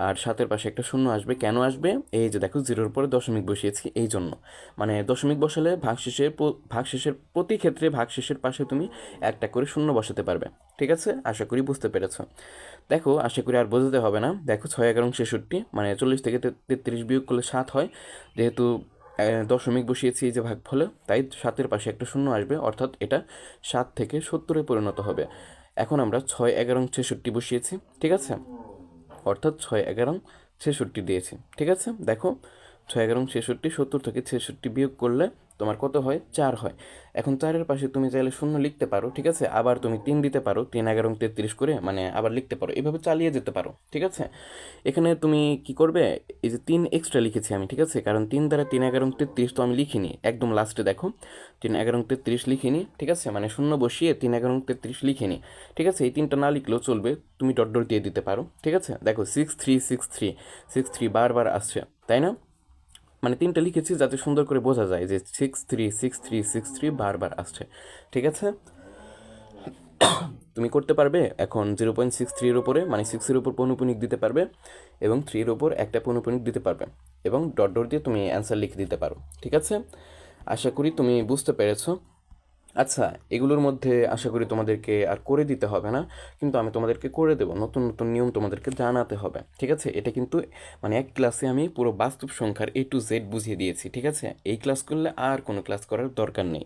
আর 7-এর পাশে একটা শূন্য আসবে। কেন আসবে, এই যে দেখো 0-এর পরে দশমিক বসিয়েছি এই জন্য। মানে দশমিক বসালে ভাগশেষের প্রতি ক্ষেত্রে ভাগশেষের পাশে তুমি একটা করে শূন্য বসাতে পারবে। ঠিক আছে, আশা করি বুঝতে পেরেছো। দেখো আশা করি আর বোঝাতে হবে না। দেখো 6 11 66, মানে 40 থেকে 33 বিয়োগ করলে 7 হয়। যেহেতু দশমিক বসিয়েছি এই যে ভাগফলে, তাই 7-এর পাশে একটা শূন্য আসবে, অর্থাৎ এটা 7 থেকে 70-এ পরিণত হবে। এখন আমরা 6 11 66 বসিয়েছি। ঠিক আছে, অর্থাৎ 6 11 66 দিয়েছি। ঠিক আছে, দেখো 6 11 66, 70 থেকে 66 বিয়োগ করলে তোমার কত হয়, 4 হয়। এখন 4-এর পাশে তুমি চাইলে শূন্য লিখতে পারো। ঠিক আছে, আবার তুমি 3 দিতে পারো, 3 11 33 করে, মানে আবার লিখতে পারো, এভাবে চালিয়ে যেতে পারো। ঠিক আছে, এখানে তুমি কি করবে, এই যে 3 এক্সট্রা লিখেছি আমি। ঠিক আছে, কারণ 3 দ্বারা 3 11 33 তো আমি লিখিনি, একদম লাস্টে দেখো 3 11 33 লিখিনি। ঠিক আছে, মানে শূন্য বসিয়ে 3 11 33 লিখিনি। ঠিক আছে, এই 3টা না লিখলেও চলবে, তুমি ডট ডট দিয়ে দিতে পারো। ঠিক আছে, দেখো 6 3 6 3 6 3 বারবার আসছে, তাই না? মানে 3টা লিখেছি যাতে সুন্দর করে বোঝা যায় যে 6 3 6 3 6 3 বারবার আসছে। ঠিক আছে, তুমি করতে পারবে। এখন 0.63-এর উপরে, মানে 6-এর উপর পৌনঃপুনিক দিতে পারবে, এবং 3-এর উপর একটা পৌনঃপুনিক দিতে পারবে, এবং ডট ডট দিয়ে তুমি অ্যান্সার লিখে দিতে পারো। ঠিক আছে, আশা করি তুমি বুঝতে পেরেছো। আচ্ছা, এগুলোর মধ্যে আশা করি তোমাদেরকে আর করে দিতে হবে না, কিন্তু আমি তোমাদেরকে করে দেবো, নতুন নতুন নিয়ম তোমাদেরকে জানাতে হবে। ঠিক আছে, এটা কিন্তু মানে এক ক্লাসে আমি পুরো বাস্তব সংখ্যার A to Z বুঝিয়ে দিয়েছি। ঠিক আছে, এই ক্লাস করলে আর কোনো ক্লাস করার দরকার নেই।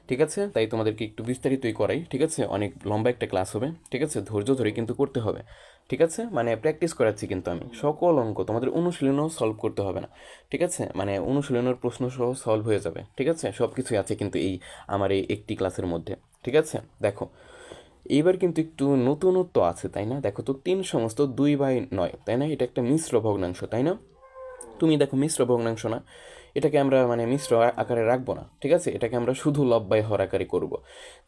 ঠিক আছে, তাই তোমাদেরকে একটু বিস্তারিতই করাই। ঠিক আছে, অনেক লম্বা একটা ক্লাস হবে। ঠিক আছে, ধৈর্য ধরে কিন্তু করতে হবে। ঠিক আছে, মানে প্র্যাকটিস করাচ্ছি কিন্তু আমি, সকল অঙ্ক তোমাদের অনুশীলনও সলভ করতে হবে না। ঠিক আছে, মানে অনুশীলনের প্রশ্ন সহ সলভ হয়ে যাবে। ঠিক আছে, সব কিছুই আছে কিন্তু এই আমার এই একটি ক্লাসের মধ্যে। ঠিক আছে, দেখো এইবার কিন্তু একটু নতুনত্ব আছে, তাই না? দেখো তো 3 সমস্ত 2/9, তাই না? এটা একটা মিশ্র ভগ্নাংশ, তাই না? তুমি দেখো মিশ্র ভগ্নাংশ না, এটাকে আমরা মানে মিশ্র আকারে রাখবো না। ঠিক আছে, এটাকে আমরা শুধু লব বাই হর আকারে করব।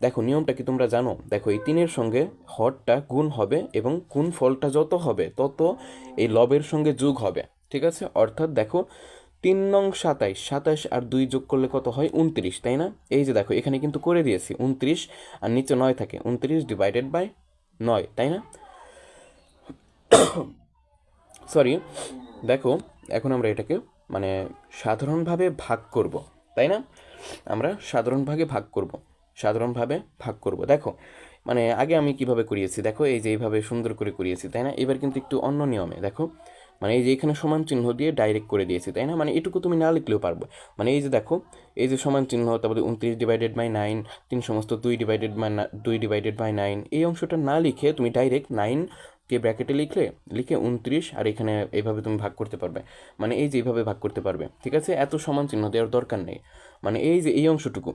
দেখো নিয়মটা কি তোমরা জানো? দেখো এই 3-এর সঙ্গে হরটা গুণ হবে, এবং গুণ ফলটা যত হবে তত এই লবের সঙ্গে যোগ হবে। ঠিক আছে, অর্থাৎ দেখো 3 নং 27, 27 আর 2 যোগ করলে কত হয়, 29, তাই না? এই যে দেখো এখানে কিন্তু করে দিয়েছি 29, আর নিচে 9 থাকে, 29 ডিভাইডেড বাই 9, তাই না? সরি, দেখো এখন আমরা এটাকে মানে সাধারণভাবে ভাগ করব, তাই না? আমরা সাধারণভাবে ভাগ করব। দেখো মানে আগে আমি কিভাবে করিয়েছি, দেখো এই যে এইভাবে সুন্দর করে করিয়েছি, তাই না? এবার কিন্তু একটু অন্য নিয়মে দেখো, মানে এই যে এখানে সমান চিহ্ন দিয়ে ডাইরেক্ট করে দিয়েছি, তাই না? মানে এটুকু তুমি না লিখলেও পারবে। মানে এই যে দেখো, এই যে সমান চিহ্ন, তারপরে 29 ডিভাইডেড বাই 9, 3 সমস্ত 2 ডিভাইডেড বাই 9, এই অংশটা না লিখে তুমি ডাইরেক্ট 9 কে ব্র্যাকেটে লিখে 29, আর এখানে এইভাবে তুমি ভাগ করতে পারবে। মানে এই যে এইভাবে ভাগ করতে পারবে। ঠিক আছে, এত সমান চিহ্ন দেওয়ার দরকার নেই। মানে এই যে এই অংশটুকু,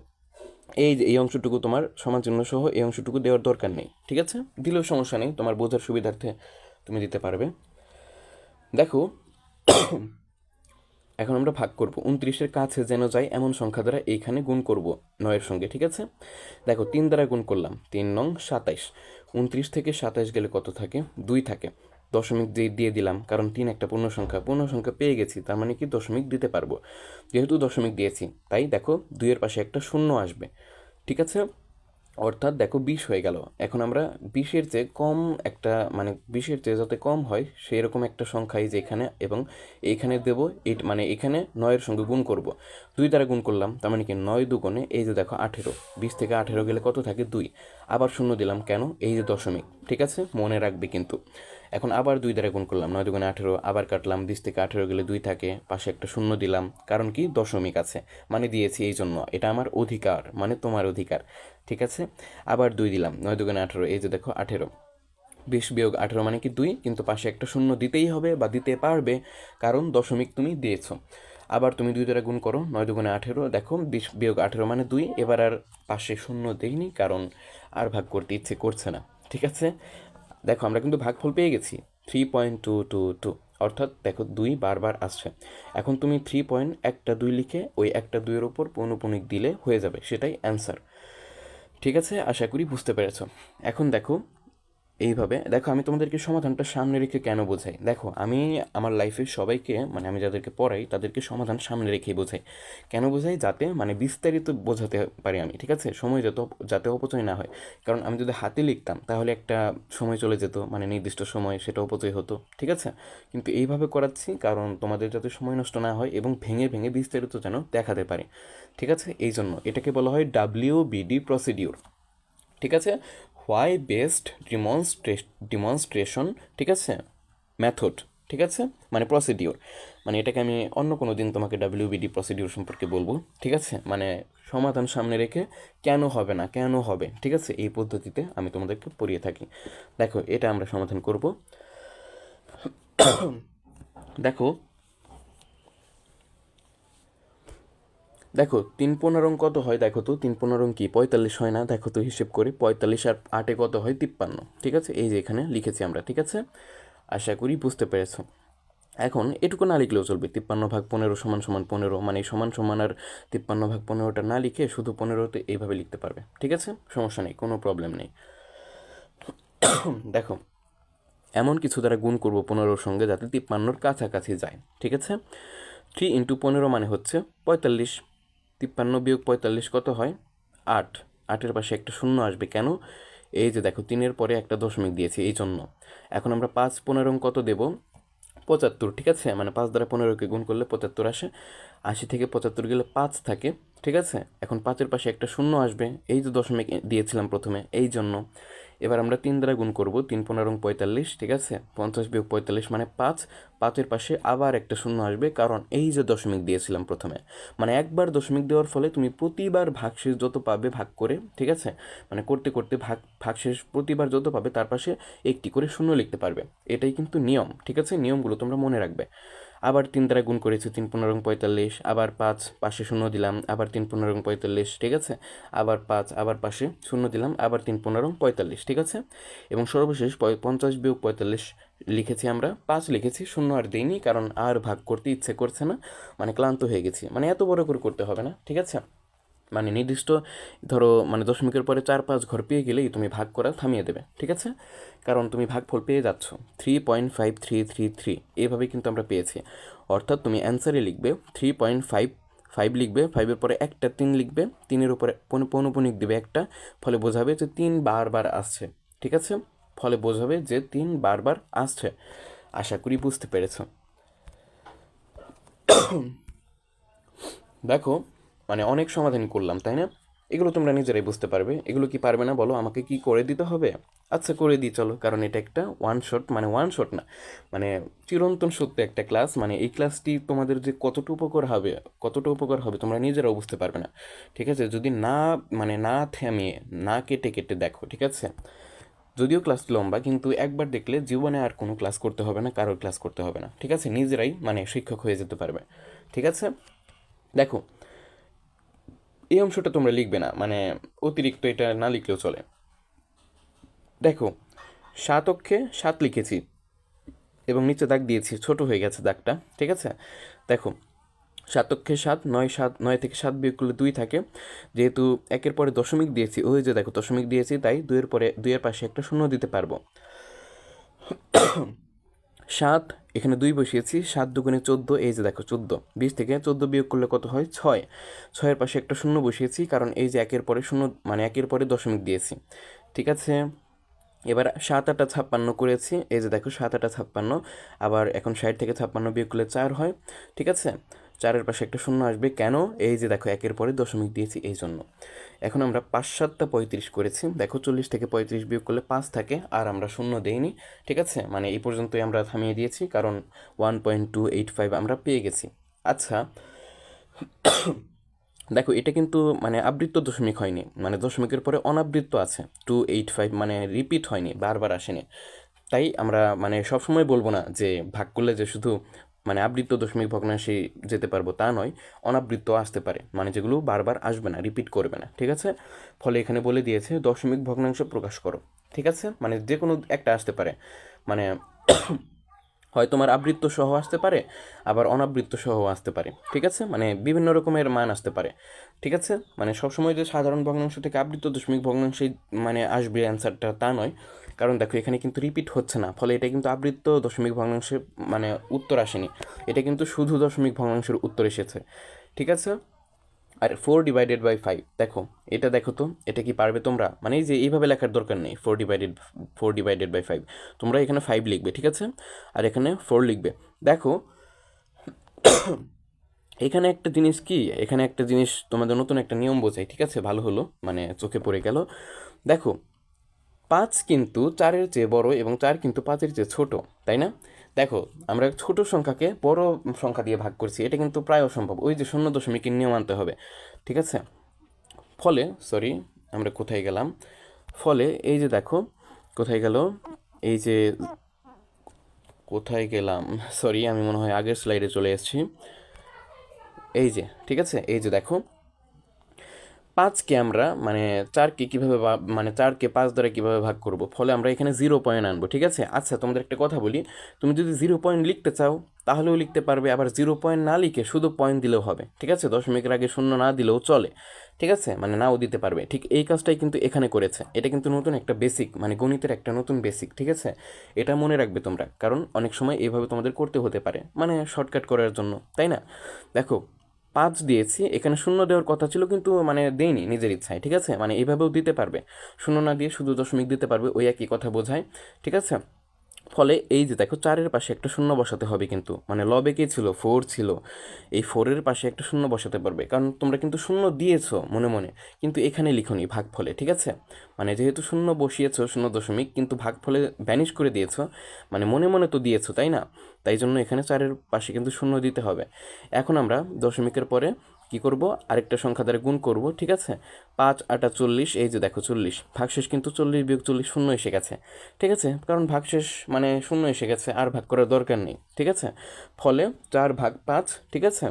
এই যে এই অংশটুকু তোমার সমান চিহ্ন সহ এই অংশটুকু দেওয়ার দরকার নেই। ঠিক আছে, দিলেও সমস্যা নেই, তোমার বোঝার সুবিধার্থে তুমি দিতে পারবে। দেখো এখন আমরা ভাগ করব, 29-এর কাছে যেন যায় এমন সংখ্যা দ্বারা এইখানে গুণ করব 9-এর সঙ্গে। ঠিক আছে, দেখো 3 দ্বারা গুণ করলাম, 3 নং 27, 29 থেকে 27 গেলে কত থাকে, 2 থাকে। দশমিক দিয়ে দিলাম, কারণ 3 একটা পূর্ণ সংখ্যা পেয়ে গেছি, তার মানে কি দশমিক দিতে পারবো। যেহেতু দশমিক দিয়েছি, তাই দেখো 2-এর পাশে একটা শূন্য আসবে। ঠিক আছে, অর্থাৎ দেখো 20 হয়ে গেল। এখন আমরা 20-এর চেয়ে কম একটা মানে 20-এর চেয়ে যাতে কম হয় সেই রকম একটা সংখ্যাই যে এখানে এবং এইখানে দেবো মানে এখানে 9-এর সঙ্গে গুণ করব। 2 দ্বারা গুণ করলাম, তার মানে কি 9 দুগুণে এই যে দেখো 18, 20 থেকে 18 গেলে কত থাকে 2, আবার শূন্য দিলাম কেন, এই যে দশমিক, ঠিক আছে মনে রাখবে কিন্তু। এখন আবার 2 দ্বারা গুণ করলাম, 9 দুগুণে 18, আবার কাটলাম, 20 থেকে 18 গেলে 2 থাকে, পাশে একটা শূন্য দিলাম, কারণ কি দশমিক আছে, মানে দিয়েছি এই জন্য, এটা আমার অধিকার মানে তোমার অধিকার, ঠিক আছে। আবার 2 দিলাম, 9 দুগুণে 18, এই যে দেখো 18, 20 বিয়োগ 18 মানে কি 2, কিন্তু পাশে একটা শূন্য দিতেই হবে বা দিতে পারবে কারণ দশমিক তুমি দিয়েছো। আবার তুমি 2 দ্বারা গুণ করো, 9 দুগুণে 18, দেখো 20 বিয়োগ 18 মানে 2, এবার আর পাশে শূন্য দেইনি কারণ আর ভাগ করতে ইচ্ছে করছে না, ঠিক আছে। দেখো আমরা কিন্তু ভাগফল পেয়ে গেছি 3.222, অর্থাৎ দেখো 2 বারবার আসছে। এখন তুমি 3.1 2 লিখে ওই একটা 2-এর ওপর পৌনঃপুনিক দিলে হয়ে যাবে, সেটাই অ্যান্সার, ঠিক আছে। আশা করি বুঝতে পেরেছ। এখন দেখো এইভাবে দেখো আমি তোমাদেরকে সমাধানটা সামনে রেখে কেন বোঝাই, দেখো আমি আমার লাইফে সবাইকে মানে আমি যাদেরকে পড়াই তাদেরকে সমাধান সামনে রেখেই বোঝাই। কেন বোঝাই, যাতে মানে বিস্তারিত বোঝাতে পারি আমি, ঠিক আছে, সময় যাতে অপচয় না হয়। কারণ আমি যদি হাতে লিখতাম তাহলে একটা সময় চলে যেত, মানে নির্দিষ্ট সময়, সেটা অপচয় হতো, ঠিক আছে। কিন্তু এইভাবে করাচ্ছি কারণ তোমাদের যাতে সময় নষ্ট না হয় এবং ভেঙে ভেঙে বিস্তারিত যেন দেখাতে পারি, ঠিক আছে। এই জন্য এটাকে বলা হয় WBD প্রসিডিউর, ঠিক আছে, হোয়াই বেসড ডিমনস্ট্রেশন, ঠিক আছে, মেথড, ঠিক আছে, মানে প্রসিডিওর, মানে এটাকে আমি অন্য কোনো দিন তোমাকে WBD প্রসিডিওর সম্পর্কে বলবো, ঠিক আছে, মানে সমাধান সামনে রেখে কেন হবে না কেন হবে, ঠিক আছে, এই পদ্ধতিতে আমি তোমাদেরকে পড়িয়ে থাকি। দেখো এটা আমরা সমাধান করব। দেখো দেখো 3 15 কত হয়, দেখো তো 3 15 কি 45 হয় না, দেখো তো হিসেব করে 45 আর 8-এ কত হয় 53, ঠিক আছে, এই যে এখানে লিখেছি আমরা, ঠিক আছে। আশা করি বুঝতে পেরেছো। এখন এটুকু না লিখলেও চলবে, 53/15 সমান সমান 15, মানে সমান সমান আর 53/15টা না লিখে শুধু 15তে এইভাবে লিখতে পারবে, ঠিক আছে, সমস্যা নেই, কোনো প্রবলেম নেই। দেখো এমন কিছু দ্বারা গুণ করবো 15-র সঙ্গে যাতে 53-র কাছাকাছি যায়, ঠিক আছে। 3 × 15 মানে হচ্ছে 45, 53 বিয়োগ 45 কত হয় 8, 8-এর পাশে একটা শূন্য আসবে কেন, এই যে দেখো 3-এর পরে একটা দশমিক দিয়েছি এই জন্য। এখন আমরা 5 15 কত দেব 75, ঠিক আছে, মানে 5 দ্বারা 15কে গুণ করলে 75 আসে, 80 থেকে 75 গেলে 5 থাকে, ঠিক আছে। এখন 5-এর পাশে একটা শূন্য আসবে, এই যে দশমিক দিয়েছিলাম প্রথমে এই জন্য। এবার আমরা 3 দ্বারা গুণ করব, 3 15 45, ঠিক আছে, 50 বিয়োগ 45 মানে 5, 5-এর পাশে আবার একটা শূন্য আসবে কারণ এই যে দশমিক দিয়েছিলাম প্রথমে, মানে একবার দশমিক দেওয়ার ফলে তুমি প্রতিবার ভাগশেষ যত পাবে ভাগ করে, ঠিক আছে, মানে করতে করতে ভাগশেষ প্রতিবার যত পাবে তার পাশে একটি করে শূন্য লিখতে পারবে, এটাই কিন্তু নিয়ম, ঠিক আছে, নিয়মগুলো তোমরা মনে রাখবে। আবার 3 দ্বারা গুণ করেছি 3 15 45, আবার 5 পাশে শূন্য দিলাম, আবার 3 15 45, ঠিক আছে, আবার 5 আবার পাশে শূন্য দিলাম, আবার 3 15 45, ঠিক আছে। এবং সর্বশেষ 50 বিয়োগ 45 লিখেছি আমরা, 5 লিখেছি, শূন্য আর দিইনি কারণ আর ভাগ করতে ইচ্ছে করছে না, মানে ক্লান্ত হয়ে গেছি, মানে এত বড় করে করতে হবে না, ঠিক আছে। মানে নির্দিষ্ট ধরো মানে দশমিকের পরে 4-5 ঘর পেয়ে গেলেই তুমি ভাগ করা থামিয়ে দেবে, ঠিক আছে, কারণ তুমি ভাগফল পেয়ে যাচ্ছ 3.5333, এইভাবে কিন্তু আমরা পেয়েছি। অর্থাৎ তুমি অ্যান্সারে লিখবে 3.55 লিখবে, 5-এর পরে একটা 3 লিখবে, 3-এর উপরে পৌনঃপুনিক দিবে একটা, ফলে বোঝাবে যে 3 বারবার আসছে, ঠিক আছে, ফলে বোঝাবে যে 3 বারবার আসছে। আশা করি বুঝতে পেরেছ। দেখো মানে অনেক সমাধান করলাম তাই না, এগুলো তোমরা নিজেরাই বুঝতে পারবে, এগুলো কি পারবে না বলো, আমাকে কি করে দিতে হবে, আচ্ছা করে দিই চলো, কারণ এটা একটা ওয়ান শট, মানে ওয়ান শট না, মানে চিরন্তন সত্য একটা ক্লাস, মানে এই ক্লাসটি তোমাদের যে কতটা উপকার হবে তোমরা নিজেরাও বুঝতে পারবে না, ঠিক আছে, যদি না মানে না থামিয়ে না কেটে কেটে দেখো, ঠিক আছে। যদিও ক্লাস লম্বা কিন্তু একবার দেখলে জীবনে আর কোনো ক্লাস করতে হবে না, কারোর ক্লাস করতে হবে না, ঠিক আছে, নিজেরাই মানে শিক্ষক হয়ে যেতে পারবে, ঠিক আছে। দেখো এই অংশটা তোমরা লিখবে না, মানে অতিরিক্ত এটা না লিখলেও চলে। দেখো 7 অক্ষে 7 লিখেছি এবং নিচে দাগ দিয়েছি, ছোট হয়ে গেছে দাগটা, ঠিক আছে। দেখো 7 অক্ষে 7, 9 থেকে 7 বিয়োগ করলে 2 থাকে, যেহেতু একের পরে দশমিক দিয়েছি, ওই যে দেখো দশমিক দিয়েছি তাই 2-এর পাশে একটা শূন্য দিতে পারবো। সাত, এখানে 2 বসিয়েছি, 7 দুগুণে 14, এই যে দেখো 14, 20 থেকে 14 বিয়োগ করলে কত হয়? 6, 6-এর পাশে একটা শূন্য বসিয়েছি, কারণ এই যে একের পরে শূন্য মানে একের পরে দশমিক দিয়েছি, ঠিক আছে। এবার 7 8 56 করেছি, এই যে দেখো 7 8 56, আবার এখন 60 থেকে 56 বিয়োগ করলে 4 হয়, ঠিক আছে। 4-এর পাশে একটা শূন্য আসবে, কেন? এই যে দেখো একের পরে দশমিক দিয়েছি এই জন্য। এখন আমরা 5 7 35 করেছি, দেখো 40 থেকে 35 বিয়োগ করলে 5 থাকে, আর আমরা শূন্য দেইনি, ঠিক আছে। মানে এই পর্যন্তই আমরা থামিয়ে দিয়েছি, কারণ 1.285 আমরা পেয়ে গেছি। আচ্ছা, দেখো এটা কিন্তু মানে আবৃত্ত দশমিক হয়নি, মানে দশমিকের পরে অনাবৃত্ত আছে 285, মানে রিপিট হয়নি, বারবার আসেনি। তাই আমরা মানে সবসময় বলবো না যে ভাগ করলে যে শুধু মানে আবৃত্ত দশমিক ভগ্নাংশে যেতে পারবো, তা নয়, অনাবৃত্ত আসতে পারে, মানে যেগুলো বারবার আসবে না, রিপিট করবে না, ঠিক আছে। ফলে এখানে বলে দিয়েছে দশমিক ভগ্নাংশ প্রকাশ করো, ঠিক আছে। মানে যে কোনো একটা আসতে পারে, মানে হয় তোমার আবৃত্ত সহ আসতে পারে, আবার অনাবৃত্ত সহ আসতে পারে, ঠিক আছে। মানে বিভিন্ন রকমের মান আসতে পারে, ঠিক আছে। মানে সবসময় যে সাধারণ ভগ্নাংশ থেকে আবৃত্ত দশমিক ভগ্নাংশে মানে আসবে অ্যান্সারটা, তা নয়। কারণ দেখো এখানে কিন্তু রিপিট হচ্ছে না, ফলে এটা কিন্তু আবৃত্ত দশমিক ভগ্নাংশে মানে উত্তর আসেনি, এটা কিন্তু শুধু দশমিক ভগ্নাংশের উত্তর এসেছে, ঠিক আছে। আর 4/5, দেখো এটা, দেখো তো এটা কি পারবে তোমরা? মানে এই যে এইভাবে লেখার দরকার নেই, 4/5, তোমরা এখানে 5 লিখবে, ঠিক আছে, আর এখানে 4 লিখবে। দেখো এখানে একটা জিনিস কি, এখানে একটা জিনিস তোমাদের নতুন একটা নিয়ম বোঝাই, ঠিক আছে, ভালো হলো, মানে চোখে পড়ে গেল। দেখো 5 কিন্তু 4-এর চেয়ে বড় এবং 4 কিন্তু 5-এর চেয়ে ছোট, তাই না? দেখো আমরা ছোট সংখ্যাকে বড় সংখ্যা দিয়ে ভাগ করছি, এটা কিন্তু প্রায় অসম্ভব, ওই যে শূন্য দশমিকের নিয়ম আনতে হবে, ঠিক আছে। ফলে সরি, আমরা কোথায় গেলাম? ফলে এই যে দেখো কোথায় গেল, এই যে কোথায় গেলাম, সরি, আমি মনে হয় আগের স্লাইডে চলে এসেছি। এই যে, ঠিক আছে, এই যে দেখো 5কে আমরা মানে 4কে কীভাবে মানে 4কে 5 দ্বারা কীভাবে ভাগ করব, ফলে আমরা এখানে 0 পয়েন্ট আনবো, ঠিক আছে। আচ্ছা, তোমাদের একটা কথা বলি, তুমি যদি 0 পয়েন্ট লিখতে চাও তাহলেও লিখতে পারবে, আবার 0 পয়েন্ট না লিখে শুধু পয়েন্ট দিলেও হবে, ঠিক আছে। দশমিকের আগে শূন্য না দিলেও চলে, ঠিক আছে, মানে নাও দিতে পারবে। ঠিক এই কাজটাই কিন্তু এখানে করেছে, এটা কিন্তু নতুন একটা বেসিক, মানে গণিতের একটা নতুন বেসিক, ঠিক আছে। এটা মনে রাখবে তোমরা, কারণ অনেক সময় এইভাবে তোমাদের করতে হতে পারে, মানে শর্টকাট করার জন্য, তাই না? দেখো 5 দিয়েছি, এখানে শূন্য দেওয়ার কথা ছিল কিন্তু মানে দেইনি নিজের ইচ্ছায়, ঠিক আছে। মানে এইভাবেও দিতে পারবে, শূন্য না দিয়ে শুধু দশমিক দিতে পারবে, ওই একই কথা বোঝায়, ঠিক আছে। ফলে এই যে দেখো 4-এর পাশে একটা শূন্য বসাতে হবে, কিন্তু মানে লবে কে ছিল? 4 ছিল, এই 4-এর পাশে একটা শূন্য বসাতে পারবে, কারণ তোমরা কিন্তু শূন্য দিয়েছো মনে মনে, কিন্তু এখানে লিখোনি ভাগফলে, ঠিক আছে। মানে যেহেতু শূন্য বসিয়েছো, শূন্য দশমিক, কিন্তু ভাগফলে ভ্যানিশ করে দিয়েছো, মানে মনে মনে তো দিয়েছো, তাই না? তাই জন্য এখানে 4-এর পাশে কিন্তু শূন্য দিতে হবে। এখন আমরা দশমিকের পরে কি করব? আরেকটা সংখ্যা দ্বারা গুণ করব, ঠিক আছে। 5 8 40, এই যে দেখো 40, ভাগশেষ কিন্তু 40 বিয়োগ 40 শূন্য এসে গেছে, ঠিক আছে, কারণ ভাগশেষ মানে শূন্য এসে গেছে, আর ভাগ করার দরকার নেই, ঠিক আছে। ফলে 4/5, ঠিক আছে।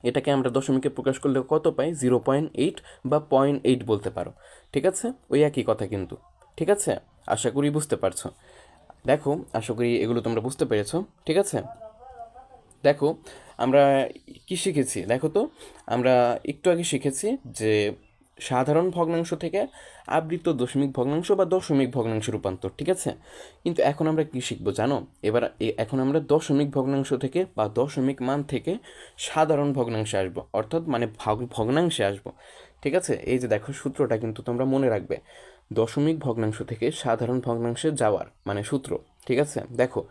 এটাকে আমরা দশমিকে প্রকাশ করলে কত পাই? 0.8 বা 0.8 বলতে পারো, ঠিক আছে, ওই একই কথা কিন্তু, ঠিক আছে। আশা করি বুঝতে পারছো। দেখো আশা করি এগুলো তোমরা বুঝতে পেরেছো, ঠিক আছে। দেখো আমরা কি শিখেছি, দেখো তো আমরা একটু আগে শিখেছি যে সাধারণ ভগ্নাংশ থেকে আবৃত্ত দশমিক ভগ্নাংশ বা দশমিক ভগ্নাংশ রূপান্তর, ঠিক আছে। কিন্তু এখন আমরা কি শিখবো জানো? এবার এখন আমরা দশমিক ভগ্নাংশ থেকে বা দশমিক মান থেকে সাধারণ ভগ্নাংশে আসবো, অর্থাৎ মানে ভগ্নাংশে আসবো, ঠিক আছে। এই যে দেখো সূত্রটা কিন্তু তোমরা মনে রাখবে, দশমিক ভগ্নাংশ থেকে সাধারণ ভগ্নাংশে যাওয়ার মানে সূত্র, ঠিক আছে। দেখো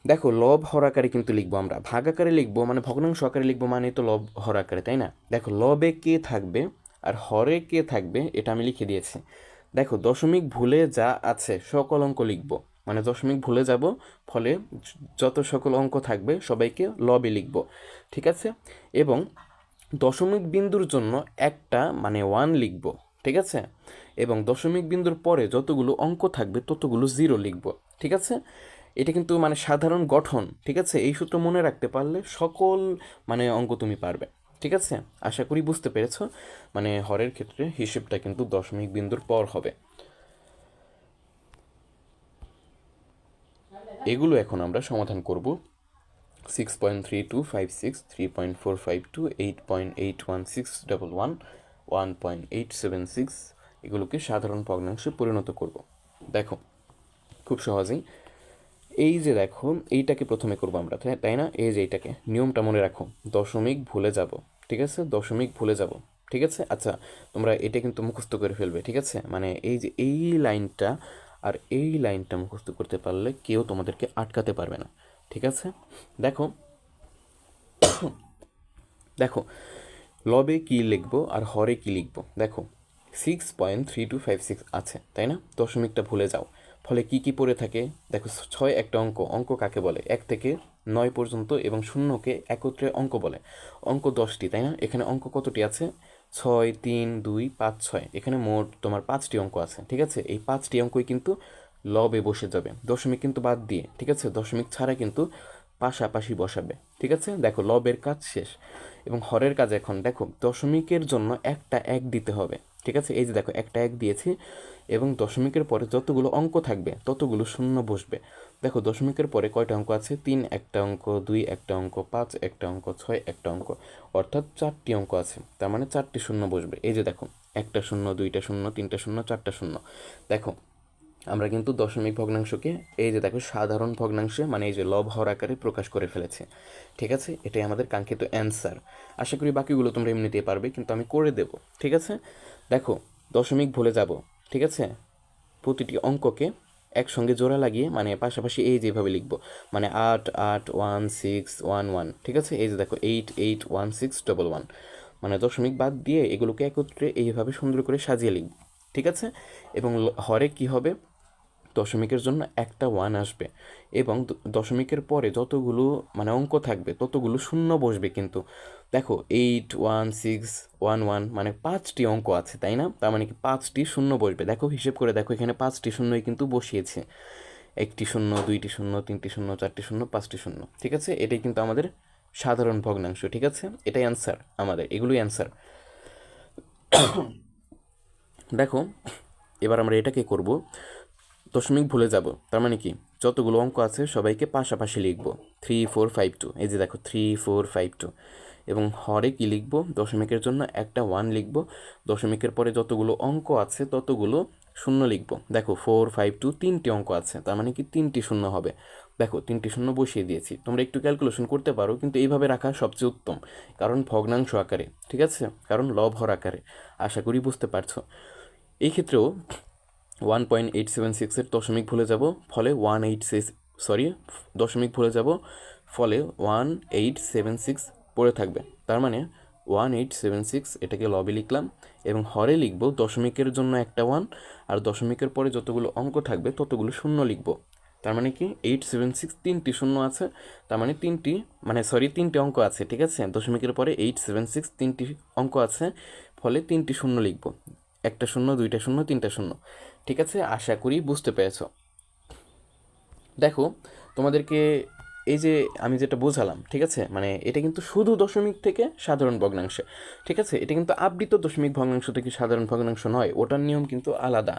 দেখো লব হর আকারে কিন্তু লিখবো, আমরা ভাগ আকারে লিখবো মানে ভগ্নাংশ আকারে লিখবো, মানে তো লব হর আকারে, তাই না? দেখো লবে কে থাকবে আর হরে কে থাকবে, এটা আমি লিখে দিয়েছি। দেখো দশমিক ভুলে যা আছে সকল অঙ্ক লিখবো, মানে দশমিক ভুলে যাব, ফলে যত সকল অঙ্ক থাকবে সবাইকে লবে লিখবো, ঠিক আছে। এবং দশমিক বিন্দুর জন্য একটা মানে 1 লিখবো, ঠিক আছে। এবং দশমিক বিন্দুর পরে যতগুলো অঙ্ক থাকবে ততগুলো 0 লিখবো, ঠিক আছে। এটা কিন্তু মানে সাধারণ গঠন, ঠিক আছে। এই সূত্র মনে রাখতে পারলে সকল মানে অঙ্ক তুমি পারবে, ঠিক আছে। আশা করি বুঝতে পেরেছো। মানে হরের ক্ষেত্রে হিসেবটা কিন্তু দশমিক বিন্দুর পর হবে। এগুলো এখন আমরা সমাধান করব। 6.3256, 3.452, 8.8161, 1.876, এগুলোকে সাধারণ ভগ্নাংশে পরিণত করব। দেখো খুব সহজেই এই যে দেখো এইটাকে প্রথমে করবো আমরা, তাই না? এই যে এইটাকে, নিয়মটা মনে রাখো, দশমিক ভুলে যাব, ঠিক আছে? দশমিক ভুলে যাব, ঠিক আছে? আচ্ছা, তোমরা এটা কিন্তু মুখস্থ করে ফেলবে, ঠিক আছে? মানে এই যে এই লাইনটা আর এই লাইনটা মুখস্থ করতে পারলে কেউ তোমাদেরকে আটকাতে পারবে না, ঠিক আছে? দেখো দেখো লবে কি লিখবো আর হরে কি লিখবো, দেখো 6.3256 আছে, তাই না? দশমিকটা ভুলে যাও, ফলে কি কি পড়ে থাকে দেখো। 6 একটা অঙ্ক, অঙ্ক কাকে বলে? 1 থেকে 9 পর্যন্ত এবং শূন্যকে একত্রে অঙ্ক বলে। অঙ্ক 10টি, তাই না? এখানে অঙ্ক কতটি আছে? 6, 3, 2, 5, 6, এখানে মোট তোমার 5টি অঙ্ক আছে, ঠিক আছে? এই 5টি অঙ্কই কিন্তু লবে বসে যাবে, দশমিক কিন্তু বাদ দিয়ে, ঠিক আছে? দশমিক ছাড়া কিন্তু পাশাপাশি বসাবে, ঠিক আছে? দেখো লবের কাজ শেষ এবং হরের কাজ এখন। দেখো দশমিকের জন্য একটা এক দিতে হবে, ঠিক আছে? এই যে দেখো একটা এক দিয়েছি এবং দশমিকের পরে যতগুলো অঙ্ক থাকবে ততগুলো শূন্য বসবে। দেখো দশমিকের পরে কয়টা অঙ্ক আছে? 3 একটা অঙ্ক, 2 একটা অঙ্ক, 5 একটা অঙ্ক, 6 একটা অঙ্ক, অর্থাৎ 4টি অঙ্ক আছে, তার মানে 4টি শূন্য বসবে। এই যে দেখো একটা শূন্য, 2টা শূন্য, 3টা শূন্য, 4টা শূন্য। দেখো আমরা কিন্তু দশমিক ভগ্নাংশকে এই যে দেখো সাধারণ ভগ্নাংশে মানে এই যে লব হর আকারে প্রকাশ করে ফেলেছে, ঠিক আছে? এটাই আমাদের কাঙ্ক্ষিত অ্যান্সার। আশা করি বাকিগুলো তোমরা এমনিতেই পারবে, কিন্তু আমি করে দেব, ঠিক আছে? দেখো দশমিক ভুলে যাব, ঠিক আছে? প্রতিটি অঙ্ককে একসঙ্গে জোড়া লাগিয়ে মানে পাশাপাশি এই যেভাবে লিখবো, মানে 8 8 1 6 1 1, ঠিক আছে? এই যে দেখো 8 8 1 6 1 1, মানে দশমিক বাদ দিয়ে এগুলোকে একত্রে এইভাবে সুন্দর করে সাজিয়ে লিখব, ঠিক আছে? এবং হরে কি হবে? দশমিকের জন্য একটা ওয়ান আসবে এবং দশমিকের পরে যতগুলো মানে অঙ্ক থাকবে ততগুলো শূন্য বসবে। কিন্তু দেখো 8 1 6 1 1 মানে 5টি অঙ্ক আছে, তাই না? তার মানে কি 5টি শূন্য বসবে। দেখো হিসেব করে দেখো, এখানে 5টি শূন্যই কিন্তু বসিয়েছে, 1টি শূন্য, 2টি শূন্য, 3টি শূন্য, 4টি শূন্য, 5টি শূন্য, ঠিক আছে? এটাই কিন্তু আমাদের সাধারণ ভগ্নাংশ, ঠিক আছে? এটাই অ্যান্সার আমাদের, এগুলোই অ্যান্সার। দেখো এবার আমরা এটাকে করব, দশমিক ভুলে যাব, তার মানে কি যতগুলো অঙ্ক আছে সবাইকে পাশাপাশি লিখব, 3 4 5 2, এই যে দেখো 3 4 5 2। এবং হরে কি লিখব? দশমিকের জন্য একটা ওয়ান লিখব, দশমিকের পরে যতগুলো অঙ্ক আছে ততগুলো শূন্য লিখব। দেখো 4 5 2 3টি অঙ্ক আছে, তার মানে কি 3টি শূন্য হবে। দেখো 3টি শূন্য বসিয়ে দিয়েছি। তোমরা একটু ক্যালকুলেশন করতে পারো, কিন্তু এইভাবে রাখা সবচেয়ে উত্তম, কারণ ভগ্নাংশ আকারে, ঠিক আছে? কারণ লব হর আকারে। আশা করি বুঝতে পারছো। এই ক্ষেত্রেও 1.876-এর দশমিক ভুলে যাব, ফলে দশমিক ভুলে যাব, ফলে 1876 পড়ে থাকবে। তার মানে 1876 এটাকে লবে লিখলাম এবং হরে লিখব দশমিকের জন্য একটা ওয়ান, আর দশমিকের পরে যতগুলো অঙ্ক থাকবে ততগুলো শূন্য লিখব। তার মানে কি 876 3টি শূন্য আছে, তার মানে 3টি অঙ্ক আছে, ঠিক আছে? দশমিকের পরে 876 3টি অঙ্ক আছে, ফলে 3টি শূন্য লিখব, একটা শূন্য, 2টা শূন্য, 3টা শূন্য, ঠিক আছে? আশা করি বুঝতে পেরেছ। দেখো তোমাদেরকে এই যে আমি যেটা বোঝালাম, ঠিক আছে? মানে এটা কিন্তু শুধু দশমিক থেকে সাধারণ ভগ্নাংশে, ঠিক আছে? এটা কিন্তু আবৃত দশমিক ভগ্নাংশ থেকে সাধারণ ভগ্নাংশ নয়, ওটার নিয়ম কিন্তু আলাদা,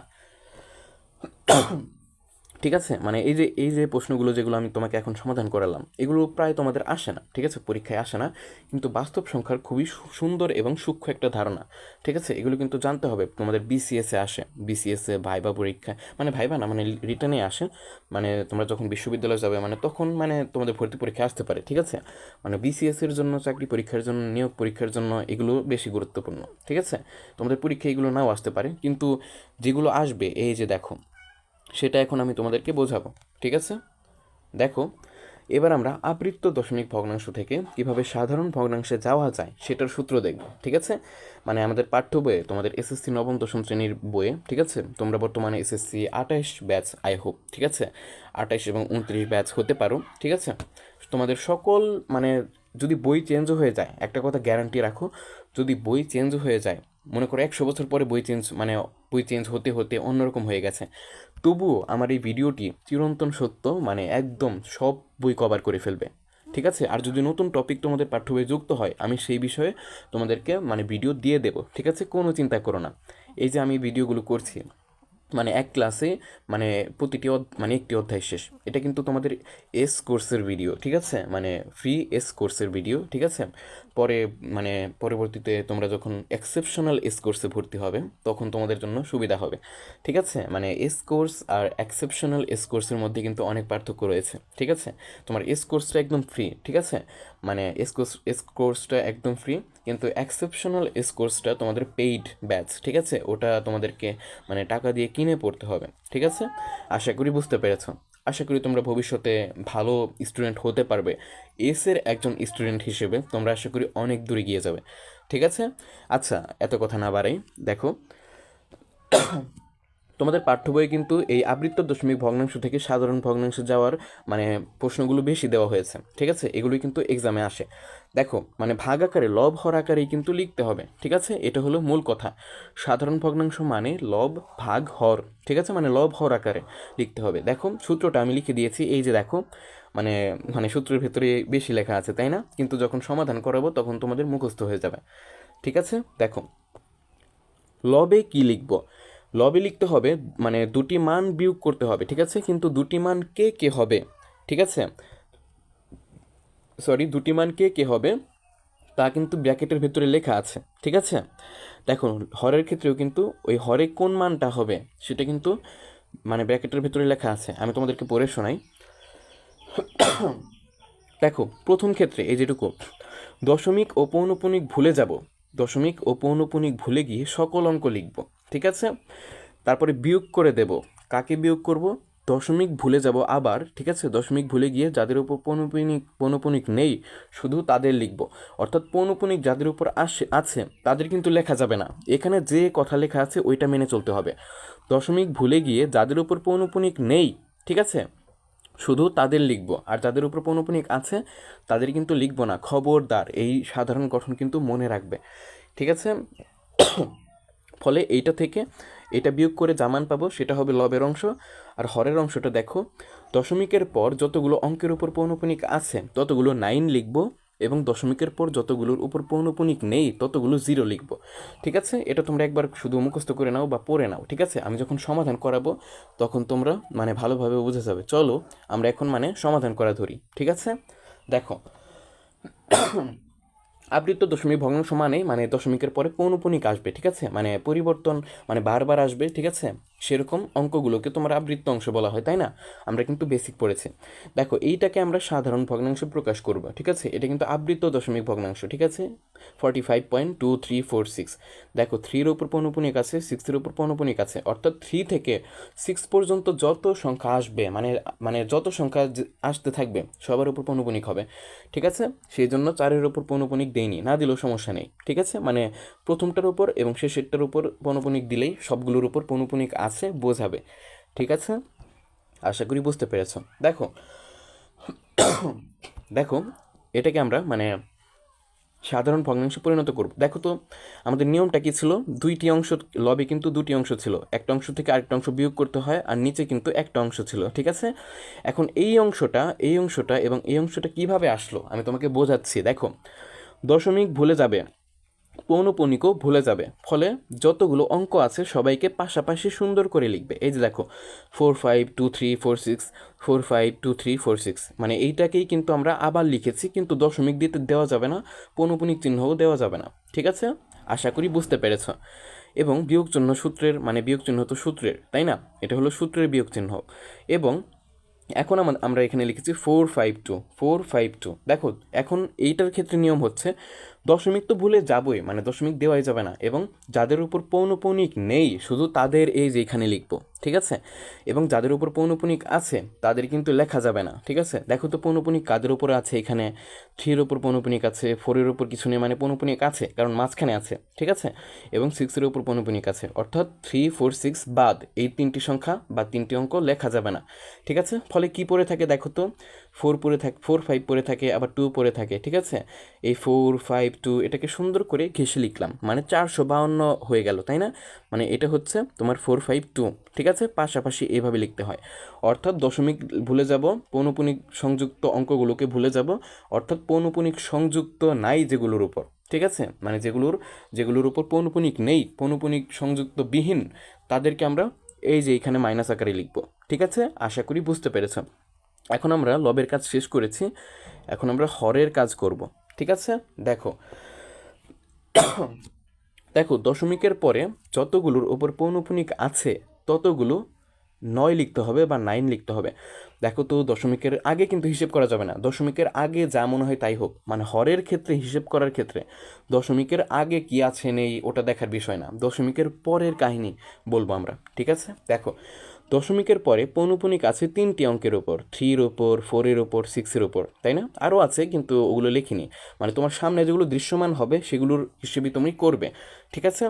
ঠিক আছে? মানে এই যে প্রশ্নগুলো যেগুলো আমি তোমাকে এখন সমাধান করালাম, এগুলো প্রায় তোমাদের আসে না, ঠিক আছে? পরীক্ষায় আসে না, কিন্তু বাস্তব সংখ্যার খুবই সুন্দর এবং সূক্ষ্ম একটা ধারণা, ঠিক আছে? এগুলো কিন্তু জানতে হবে। তোমাদের বিসিএসে আসে, বিসিএসে ভাইবা পরীক্ষায়, মানে ভাইবা না, মানে রিটার্নে আসে, মানে তোমরা যখন বিশ্ববিদ্যালয়ে যাবে মানে তখন মানে তোমাদের ভর্তি পরীক্ষা আসতে পারে, ঠিক আছে? মানে বিসিএসের জন্য, চাকরি পরীক্ষার জন্য, নিয়োগ পরীক্ষার জন্য এগুলো বেশি গুরুত্বপূর্ণ, ঠিক আছে? তোমাদের পরীক্ষায় এগুলো নাও আসতে পারে, কিন্তু যেগুলো আসবে এই যে দেখো, সেটা এখন আমি তোমাদেরকে বোঝাবো, ঠিক আছে? দেখো এবার আমরা আবৃত্ত দশমিক ভগ্নাংশ থেকে কিভাবে সাধারণ ভগ্নাংশে যাওয়া যায় সেটার সূত্র দেখব, ঠিক আছে? মানে আমাদের পাঠ্য বইয়ে, তোমাদের এসএসসি নবম দশম শ্রেণীর বইয়ে, ঠিক আছে? তোমরা বর্তমানে এসএসসি 28 ব্যাচ, আই হোপ, ঠিক আছে? 28 এবং 29 ব্যাচ হতে পারো, ঠিক আছে? তোমাদের সকল মানে যদি বই চেঞ্জ হয়ে যায়, একটা কথা গ্যারান্টি রাখো, যদি বই চেঞ্জ হয়ে যায়, মনে করো 100 বছর পরে বই চেঞ্জ হতে হতে অন্যরকম হয়ে গেছে, তবুও আমার এই ভিডিওটি চিরন্তন সত্য, মানে একদম সব বই কভার করে ফেলবে, ঠিক আছে? আর যদি নতুন টপিক তোমাদের পাঠ্য বইয়ে যুক্ত হয়, আমি সেই বিষয়ে তোমাদেরকে মানে ভিডিও দিয়ে দেবো, ঠিক আছে? কোনো চিন্তা করো না। এই যে আমি ভিডিওগুলো করছি, মানে এক ক্লাসে মানে প্রতিটি মানে একটি অধ্যায় শেষ, এটা কিন্তু তোমাদের এস কোর্সের ভিডিও, ঠিক আছে? মানে ফ্রি এস কোর্সের ভিডিও, ঠিক আছে? পরে মানে পরবর্তীতে তোমরা যখন এক্সেপশনাল এস কোর্সে ভর্তি হবে তখন তোমাদের জন্য সুবিধা হবে, ঠিক আছে? মানে এস কোর্স আর এক্সেপশনাল এস কোর্সের মধ্যে কিন্তু অনেক পার্থক্য রয়েছে, ঠিক আছে? তোমার এস কোর্সটা একদম ফ্রি, ঠিক আছে? মানে এস কোর্সটা একদম ফ্রি, কিন্তু এক্সেপশনাল এস কোর্সটা তোমাদের পেইড ব্যাচ, ঠিক আছে? ওটা তোমাদেরকে মানে টাকা দিয়ে কিনে পড়তে হবে, ঠিক আছে? আশা করি বুঝতে পেরেছো। আশা করি তোমরা ভবিষ্যতে ভালো স্টুডেন্ট হতে পারবে। এসের একজন স্টুডেন্ট হিসেবে তোমরা আশা করি অনেক দূরে গিয়ে যাবে, ঠিক আছে? আচ্ছা, এত কথা না বাড়াই, দেখো তোমাদের পাঠ্য বইয়ে কিন্তু এই আবৃত্ত দশমিক ভগ্নাংশ থেকে সাধারণ ভগ্নাংশে যাওয়ার মানে প্রশ্নগুলো বেশি দেওয়া হয়েছে, ঠিক আছে? এগুলোই কিন্তু এক্সামে আসে। দেখো মানে ভাগ আকারে লব হর আকারেই কিন্তু লিখতে হবে, ঠিক আছে? এটা হলো মূল কথা। সাধারণ ভগ্নাংশ মানে লব ভাগ হর, ঠিক আছে? মানে লব হর আকারে লিখতে হবে। দেখো সূত্রটা আমি লিখে দিয়েছি, এই যে দেখো, মানে মানে সূত্রের ভেতরে বেশি লেখা আছে, তাই না? কিন্তু যখন সমাধান করাবো তখন তোমাদের মুখস্থ হয়ে যাবে, ঠিক আছে? দেখো লবে কি লিখব? লবে লিখতে হবে মানে দুটি মান বিয়োগ করতে হবে, ঠিক আছে? কিন্তু দুটি মান কে কে হবে, ঠিক আছে? সরি, দুটি মান কে কে হবে তা কিন্তু ব্র্যাকেটের ভেতরে লেখা আছে, ঠিক আছে? দেখো হরের ক্ষেত্রেও কিন্তু ওই হরে কোন মানটা হবে সেটা কিন্তু মানে ব্র্যাকেটের ভেতরে লেখা আছে। আমি তোমাদেরকে পড়ে শোনাই। দেখো প্রথম ক্ষেত্রে এই যেটুকু দশমিক ও পৌনপুনিক ভুলে যাব, দশমিক ও পৌনপুনিক ভুলে গিয়ে সকল অঙ্ক লিখব, ঠিক আছে? তারপরে বিয়োগ করে দেব, কাকে বিয়োগ করব? দশমিক ভুলে যাব আবার, ঠিক আছে? দশমিক ভুলে গিয়ে যাদের উপর পৌনপুনিক নেই শুধু তাদের লিখব, অর্থাৎ পৌনপুনিক যাদের উপর আছে তাদের কিন্তু লেখা যাবে না। এখানে যে কথা লেখা আছে ওইটা মেনে চলতে হবে। দশমিক ভুলে গিয়ে যাদের উপর পৌনপুনিক নেই, ঠিক আছে, শুধু তাদের লিখব, আর যাদের উপর পৌনপুনিক আছে তাদের কিন্তু লিখব না। খবরদার, এই সাধারণ গঠন কিন্তু মনে রাখবে, ঠিক আছে? ফলে এইটা থেকে এটা বিয়োগ করে জামান পাবো, সেটা হবে লবের অংশ। আর হরের অংশটা দেখো, দশমিকের পর যতগুলো অঙ্কের উপর পৌনপুনিক আছে ততগুলো 9 লিখব, এবং দশমিকের পর যতগুলোর উপর পৌনপুনিক নেই ততগুলো 0 লিখব, ঠিক আছে? এটা তোমরা একবার শুধু মুখস্থ করে নাও বা পড়ে নাও, ঠিক আছে? আমি যখন সমাধান করাবো তখন তোমরা মানে ভালোভাবে বুঝে যাবে। চলো আমরা এখন মানে সমাধান করা ধরি, ঠিক আছে? দেখো আবৃত্ত দশমিক ভগ্নাংশ মানে দশমিকের পরে পৌনপুনিক আসবে, ঠিক আছে? মানে পরিবর্তন মানে বারবার আসবে, ঠিক আছে? সেরকম অঙ্কগুলোকে তোমার আবৃত্ত অংশ বলা হয়, তাই না? আমরা কিন্তু বেসিক পড়েছি। দেখো এইটাকে আমরা সাধারণ ভগ্নাংশে প্রকাশ করব, ঠিক আছে? এটা কিন্তু আবৃত্ত দশমিক ভগ্নাংশ, ঠিক আছে? 45.2346। দেখো 3-র উপর পৌনপুনিক আছে, 6-এর উপর পৌনপুনিক আছে, অর্থাৎ 3 থেকে 6 পর্যন্ত যত সংখ্যা আসবে মানে মানে যত সংখ্যা আসতে থাকবে সবার উপর পৌনপুনিক হবে, ঠিক আছে? সেই জন্য 4-এর উপর পৌনপুনিক দেয়নি, না দিলেও সমস্যা নেই, ঠিক আছে? মানে প্রথমটার উপর এবং শেষেরটার উপর পৌনপুনিক দিলেই সবগুলোর উপর পৌনপুনিক আছে বোঝাবে, ঠিক আছে? আশা করি বুঝতে পেরেছ। দেখো দেখো এটাকে আমরা মানে সাধারণ ভগ্নাংশে পরিণত করব। দেখো তো আমাদের নিয়মটা কি ছিল? দুইটি অংশ, লবে কিন্তু দুটি অংশ ছিল, একটা অংশ থেকে আরেকটা অংশ বিয়োগ করতে হয়, আর নিচে কিন্তু একটা অংশ ছিল, ঠিক আছে? এখন এই অংশটা এবং এই অংশটা কিভাবে আসলো আমি তোমাকে বোঝাচ্ছি। দেখো দশমিক ভুলে যাবে, পৌনপুনিকও ভুলে যাবে, ফলে যতগুলো অঙ্ক আছে সবাইকে পাশাপাশি সুন্দর করে লিখবে। এই যে দেখো 4 5 2 3 4 6, 4 5 2 3 4 6, মানে এইটাকেই কিন্তু আমরা আবার লিখেছি, কিন্তু দশমিক দিতে দেওয়া যাবে না, পৌনপুনিক চিহ্নও দেওয়া যাবে না, ঠিক আছে? আশা করি বুঝতে পেরেছ। এবং বিয়োগ চিহ্ন সূত্রের মানে বিয়োগ চিহ্ন তো সূত্রের, তাই না? এটা হলো সূত্রের বিয়োগ চিহ্ন। এবং এখন আমরা এখানে লিখেছি 4 5 2 দেখো এখন এইটার ক্ষেত্রে নিয়ম হচ্ছে দশমিক তো ভুলে যাবই, মানে দশমিক দেওয়াই যাবে না, এবং যাদের উপর পৌনপুনিক নেই শুধু তাদের এই যে এখানে লিখবো, ঠিক আছে? এবং যাদের উপর পৌনপুনিক আছে তাদের কিন্তু লেখা যাবে না, ঠিক আছে? দেখো তো পৌনপুনিক কাদের উপরে আছে, এখানে 3-এর উপর পৌনপুনিক আছে, 4-এর উপর কিছু নেই, মানে পৌনপুনিক আছে কারণ মাঝখানে আছে, ঠিক আছে? এবং 6-এর উপর পৌনপুনিক আছে, অর্থাৎ 3 4 6 বাদ এই তিনটি সংখ্যা বা তিনটি অঙ্ক লেখা যাবে না, ঠিক আছে? ফলে কি পড়ে থাকে দেখো তো, 4 পড়ে থাকে, 4 5 পড়ে থাকে, আবার 2 পড়ে থাকে, ঠিক আছে? এই 4 5 2 এটাকে সুন্দর করে ঘেঁষে লিখলাম, মানে 452 হয়ে গেল, তাই না? মানে এটা হচ্ছে তোমার 4 5 2, ঠিক আছে? পাশাপাশি এভাবে লিখতে হয়, অর্থাৎ দশমিক ভুলে যাব, পৌনপুনিক সংযুক্ত অঙ্কগুলোকে ভুলে যাব, অর্থাৎ পৌনপুনিক সংযুক্ত নাই যেগুলোর উপর, ঠিক আছে? মানে যেগুলোর উপর পৌনপুনিক নেই, পৌনপুনিক সংযুক্ত বিহীন, তাদেরকে আমরা এই যে এখানে মাইনাস আকারে লিখব, ঠিক আছে? আশা করি বুঝতে পেরেছ। এখন আমরা লবের কাজ শেষ করেছি, এখন আমরা হরের কাজ করব, ঠিক আছে? দেখো দেখো দশমিকের পরে যতগুলোর ওপর পৌনঃপুনিক আছে ততগুলো 9 লিখতে হবে বা 9 লিখতে হবে। দেখো তো দশমিকের আগে কিন্তু হিসেব করা যাবে না, দশমিকের আগে যা মনে হয় তাই হোক, মানে হরের ক্ষেত্রে হিসেব করার ক্ষেত্রে দশমিকের আগে কি আছে নেই ওটা দেখার বিষয় না, দশমিকের পরের কাহিনী বলবো আমরা। ঠিক আছে? দেখো দশমিকের পরে পৌনঃপুনিক আছে 3টি অঙ্কের ওপর, 3-এর ওপর, 4-এর ওপর, 6-এর ওপর, তাই না? আরও আছে কিন্তু ওগুলো লিখিনি, মানে তোমার সামনে যেগুলো দৃশ্যমান হবে সেগুলোর হিসেবে তুমি করবে। ঠিক আছে?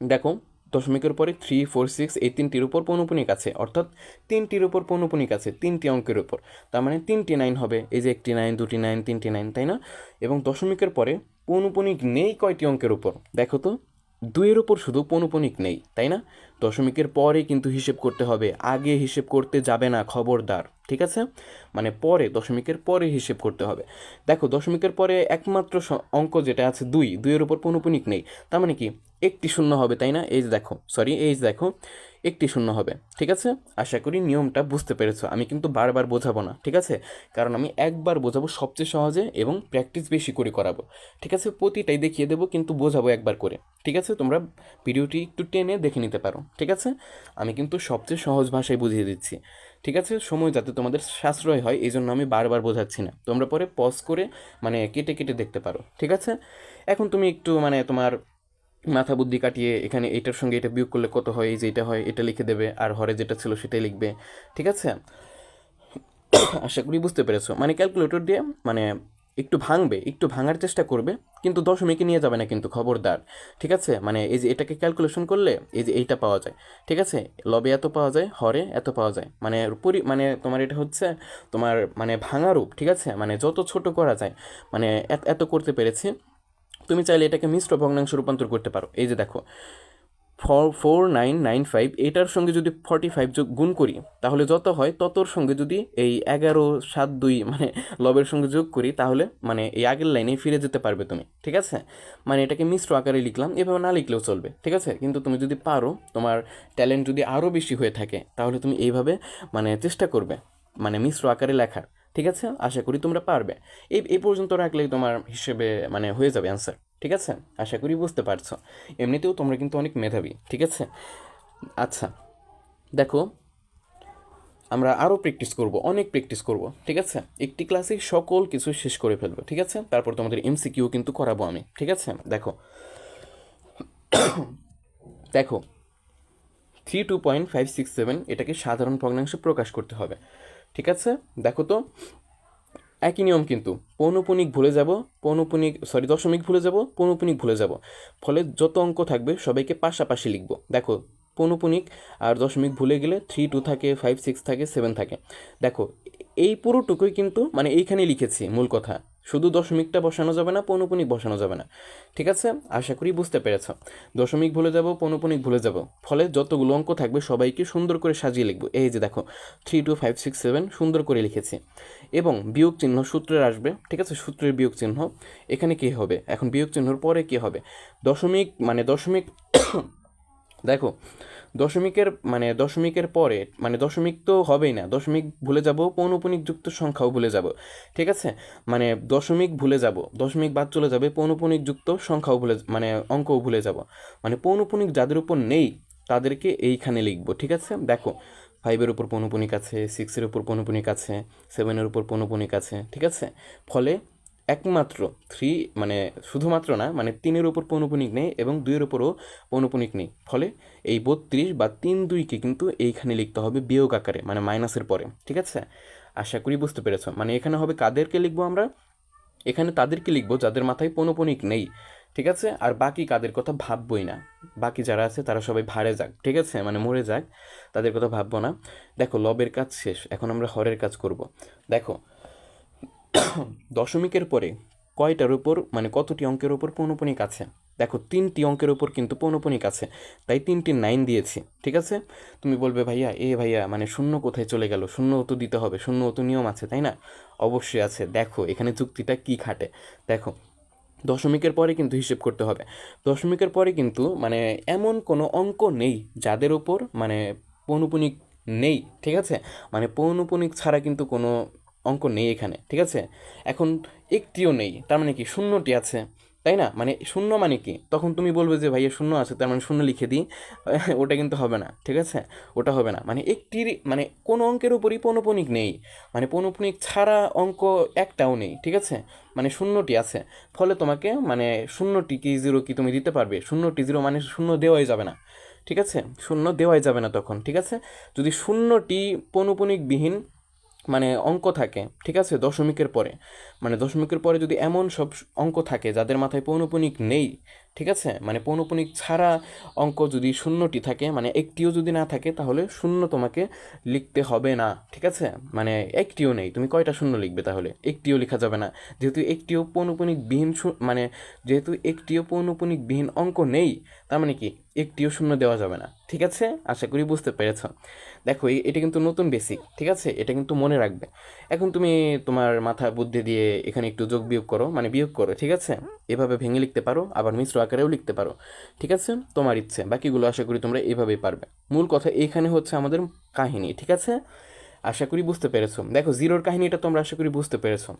দেখো দশমিকের পরে 3, 4, 6 এই 3টির উপর পৌনঃপুনিক আছে, অর্থাৎ 3টির উপর পৌনঃপুনিক আছে 3টি অঙ্কের উপর, তার মানে 3টি 9 হবে, এই যে 1টি 9, 2টি 9, 3টি 9, তাই না? এবং দশমিকের পরে পৌনঃপুনিক নেই কয়টি অঙ্কের উপর, দেখো তো 2-এর উপর শুধু পৌনঃপুনিক নেই, তাই না? দশমিকের পরে কিন্তু হিসেব করতে হবে, আগে হিসেব করতে যাবে না, খবরদার। ঠিক আছে? মানে পরে, দশমিকের পরে হিসেব করতে হবে। দেখো দশমিকের পরে একমাত্র অঙ্ক যেটা আছে 2, 2-এর উপর পৌনঃপুনিক নেই, তার মানে কি একটি শূন্য হবে, তাই না? এই যে দেখো, সরি এই যে দেখো একটি শূন্য হবে। ঠিক আছে? আশা করি নিয়মটা বুঝতে পেরেছো, আমি কিন্তু বারবার বোঝাবো না, ঠিক আছে? কারণ আমি একবার বোঝাবো সবচেয়ে সহজে এবং প্র্যাকটিস বেশি করে করাবো। ঠিক আছে? প্রতিটাই দেখিয়ে দেবো কিন্তু বোঝাবো একবার করে। ঠিক আছে? তোমরা ভিডিওটি একটু টেনে দেখে নিতে পারো। ঠিক আছে? আমি কিন্তু সবচেয়ে সহজ ভাষায় বুঝিয়ে দিচ্ছি। ঠিক আছে? সময় যাতে তোমাদের সাশ্রয় হয় এই জন্য আমি বারবার বোঝাচ্ছি না, তোমরা পরে পজ করে মানে কেটে কেটে দেখতে পারো। ঠিক আছে? এখন তুমি একটু মানে তোমার মাথা বুদ্ধি কাটিয়ে এখানে এটার সঙ্গে এটা বিয়োগ করলে কত হয়, এই যে এটা হয় এটা লিখে দেবে, আর হরে যেটা ছিল সেটাই লিখবে। ঠিক আছে? আশা করি বুঝতে পেরেছো, মানে ক্যালকুলেটর দিয়ে মানে একটু ভাঙবে, একটু ভাঙার চেষ্টা করবে, কিন্তু দশমিকে নিয়ে যাবে না কিন্তু, খবরদার। ঠিক আছে? মানে এই যে এটাকে ক্যালকুলেশন করলে এই যে এইটা পাওয়া যায়। ঠিক আছে? লবে এত পাওয়া যায়, হরে এত পাওয়া যায়, মানে মানে তোমার এটা হচ্ছে তোমার মানে ভাঙা রূপ। ঠিক আছে? মানে যত ছোট করা যায়, মানে এত করতে পেরেছি। তুমি চাইলে এটাকে মিশ্র ভগ্নাংশে রূপান্তর করতে পারো। এই যে দেখো 4995 এটার সঙ্গে যদি 45 যোগ গুণ করি তাহলে যত হয় ততর সঙ্গে যদি এই 11 7 2 মানে লবের সঙ্গে যোগ করি তাহলে মানে এই আগের লাইনে ফিরে যেতে পারবে তুমি। ঠিক আছে? মানে এটাকে মিশ্র আকারে লিখলাম, এভাবে না লিখলেও চলবে। ঠিক আছে? কিন্তু তুমি যদি পারো, তোমার ট্যালেন্ট যদি আরও বেশি হয়ে থাকে তাহলে তুমি এইভাবে মানে চেষ্টা করবে মানে মিশ্র আকারে লেখার। ঠিক আছে? আশা করি তোমরা পারবে। এই পর্যন্ত রাখলেই তোমার হিসেবে মানে হয়ে যাবে অ্যান্সার। ঠিক আছে? আশা করি বুঝতে পারছো। এমনিতেও তোমরা কিন্তু অনেক মেধাবী। ঠিক আছে? আচ্ছা, দেখো আমরা আরও প্র্যাকটিস করব, অনেক প্র্যাকটিস করব। ঠিক আছে? একটি ক্লাসে সকল কিছু শেষ করে ফেলবো। ঠিক আছে? তারপর তোমাদের এমসিকিউ কিন্তু করাবো আমি। ঠিক আছে? দেখো দেখো 32.567 এটাকে সাধারণ ভগ্নাংশে প্রকাশ করতে হবে। ঠিক আছে? দেখো তো একই নিয়ম কিন্তু, পৌনঃপুনিক ভুলে যাব, দশমিক ভুলে যাব, পৌনঃপুনিক ভুলে যাব, ফলে যত অঙ্ক থাকবে সবাইকে পাশাপাশি লিখব। দেখো পৌনঃপুনিক আর দশমিক ভুলে গেলে 3 2 থাকে, 5 6 থাকে, 7 থাকে। দেখো এই পুরোটুকুই কিন্তু মানে এইখানে লিখেছি মূল কথা, শুধু দশমিকটা বসানো যাবে না, পৌনঃপুনিক বসানো যাবে না। ঠিক আছে? আশা করি বুঝতে পেরেছ। দশমিক ভুলে যাব, পৌনঃপুনিক ভুলে যাব, ফলে যতগুলো অঙ্ক থাকবে সবাইকে সুন্দর করে সাজিয়ে লিখবো। এই যে দেখো 3 2 5 6 7 সুন্দর করে লিখেছি। এবং বিয়োগ চিহ্ন সূত্রের আসবে। ঠিক আছে? সূত্রের বিয়োগ চিহ্ন এখানে কী হবে, এখন বিয়োগ চিহ্নর পরে কী হবে, দশমিক মানে দশমিক দেখো দশমিকের পরে মানে দশমিক তো হবেই না, দশমিক ভুলে যাব, পৌনঃপুনিক যুক্ত সংখ্যাও ভুলে যাব। ঠিক আছে? মানে দশমিক ভুলে যাব, দশমিক বাদ চলে যাবে, পৌনঃপুনিক যুক্ত সংখ্যাও ভুলে মানে অঙ্কও ভুলে যাব। মানে পৌনঃপুনিক যাদের উপর নেই তাদেরকে এইখানে লিখবো। ঠিক আছে? দেখো 5-এর উপর পৌনঃপুনিক আছে, 6-এর উপর পৌনঃপুনিক আছে, 7-এর উপর পৌনঃপুনিক আছে। ঠিক আছে? ফলে একমাত্র 3 মানে শুধুমাত্র না, মানে 3-এর উপর পৌনঃপুনিক নেই এবং 2-এর উপরও পৌনঃপুনিক নেই, ফলে এই 32 বা 3 2কে কিন্তু এইখানে লিখতে হবে বিয়োগ আকারে, মানে মাইনাসের পরে। ঠিক আছে? আশা করি বুঝতে পেরেছ। মানে এখানে হবে কাদেরকে লিখবো আমরা, এখানে তাদেরকে লিখবো যাদের মাথায় পৌনঃপুনিক নেই। ঠিক আছে? আর বাকি কাদের কথা ভাববই না, বাকি যারা আছে তারা সবাই ভাড়ে যাক। ঠিক আছে? মানে মরে যাক, তাদের কথা ভাববো না। দেখো লবের কাজ শেষ, এখন আমরা হরের কাজ করব। দেখো দশমিকের পরে কয়টার উপর মানে কতটি অঙ্কের উপর পৌনঃপুনিক আছে, দেখো 3টি অঙ্কের উপর কিন্তু পৌনঃপুনিক আছে, তাই 3টি 9 দিয়েছি। ঠিক আছে? তুমি বলবে ভাইয়া মানে শূন্য কোথায় চলে গেল, শূন্য তো দিতে হবে, শূন্য তো নিয়ম আছে তাই না? অবশ্যই আছে। দেখো এখানে যুক্তিটা কি খাটে, দেখো দশমিকের পরে কিন্তু হিসেব করতে হবে, দশমিকের পরে কিন্তু মানে এমন কোনো অঙ্ক নেই যাদের ওপর মানে পৌনঃপুনিক নেই। ঠিক আছে? মানে পৌনঃপুনিক ছাড়া কিন্তু কোনো অঙ্ক নেই এখানে, ঠিক আছে। এখন একটিও নেই, তার মানে কি শূন্যটি আছে, তাই না? মানে শূন্য মানে কি, তখন তুমি বলবে যে ভাইয়া শূন্য আছে তার মানে শূন্য লিখে দিই, ওটা কিন্তু হবে না, ঠিক আছে। ওটা হবে না, মানে একটির মানে কোনো অঙ্কের উপরই পৌনঃপুনিক নেই, মানে পৌনঃপুনিক ছাড়া অঙ্ক একটাও নেই, ঠিক আছে। মানে শূন্যটি আছে, ফলে তোমাকে মানে শূন্যটি কি জিরো কি তুমি দিতে পারবে? শূন্যটি জিরো মানে শূন্য দেওয়াই যাবে না, ঠিক আছে। শূন্য দেওয়াই যাবে না তখন, ঠিক আছে। যদি শূন্যটি পৌনঃপুনিকবিহীন মানে অঙ্ক থাকে, ঠিক আছে, দশমিকের পরে, মানে দশমিকের পরে যদি এমন সব অঙ্ক থাকে যাদের মাথায় পৌনঃপুনিক নেই, ঠিক আছে, মানে পৌনঃপুনিক ছাড়া অঙ্ক যদি শূন্যটি থাকে, মানে একটিও যদি না থাকে, তাহলে শূন্য তোমাকে লিখতে হবে না, ঠিক আছে। মানে একটিও নেই, তুমি কয়টা শূন্য লিখবে? তাহলে একটিও লেখা যাবে না, যেহেতু একটিও পৌনঃপুনিকবিহীন মানে যেহেতু একটিও পৌনঃপুনিকবিহীন অঙ্ক নেই, তার মানে কি একটিও শূন্য দেওয়া যাবে না, ঠিক আছে। আশা করি বুঝতে পেরেছ। দেখো এটা কিন্তু নতুন বেসিক, ঠিক আছে, এটা কিন্তু মনে রাখবে। এখন তুমি তোমার মাথা বুদ্ধি দিয়ে এখানে একটু যোগ বিয়োগ করো, মানে বিয়োগ করো, ঠিক আছে। এভাবে ভেঙে লিখতে পারো, আবার মিশ্র আকারেও লিখতে পারো, ঠিক আছে, তোমার ইচ্ছে। বাকিগুলো আশা করি তোমরা এভাবেই পারবে। মূল কথা এইখানে হচ্ছে আমাদের কাহিনী, ঠিক আছে। আশা করি বুঝতে পেরেছো। দেখো জিরোর কাহিনীটা তোমরা আশা করি বুঝতে পেরেছো।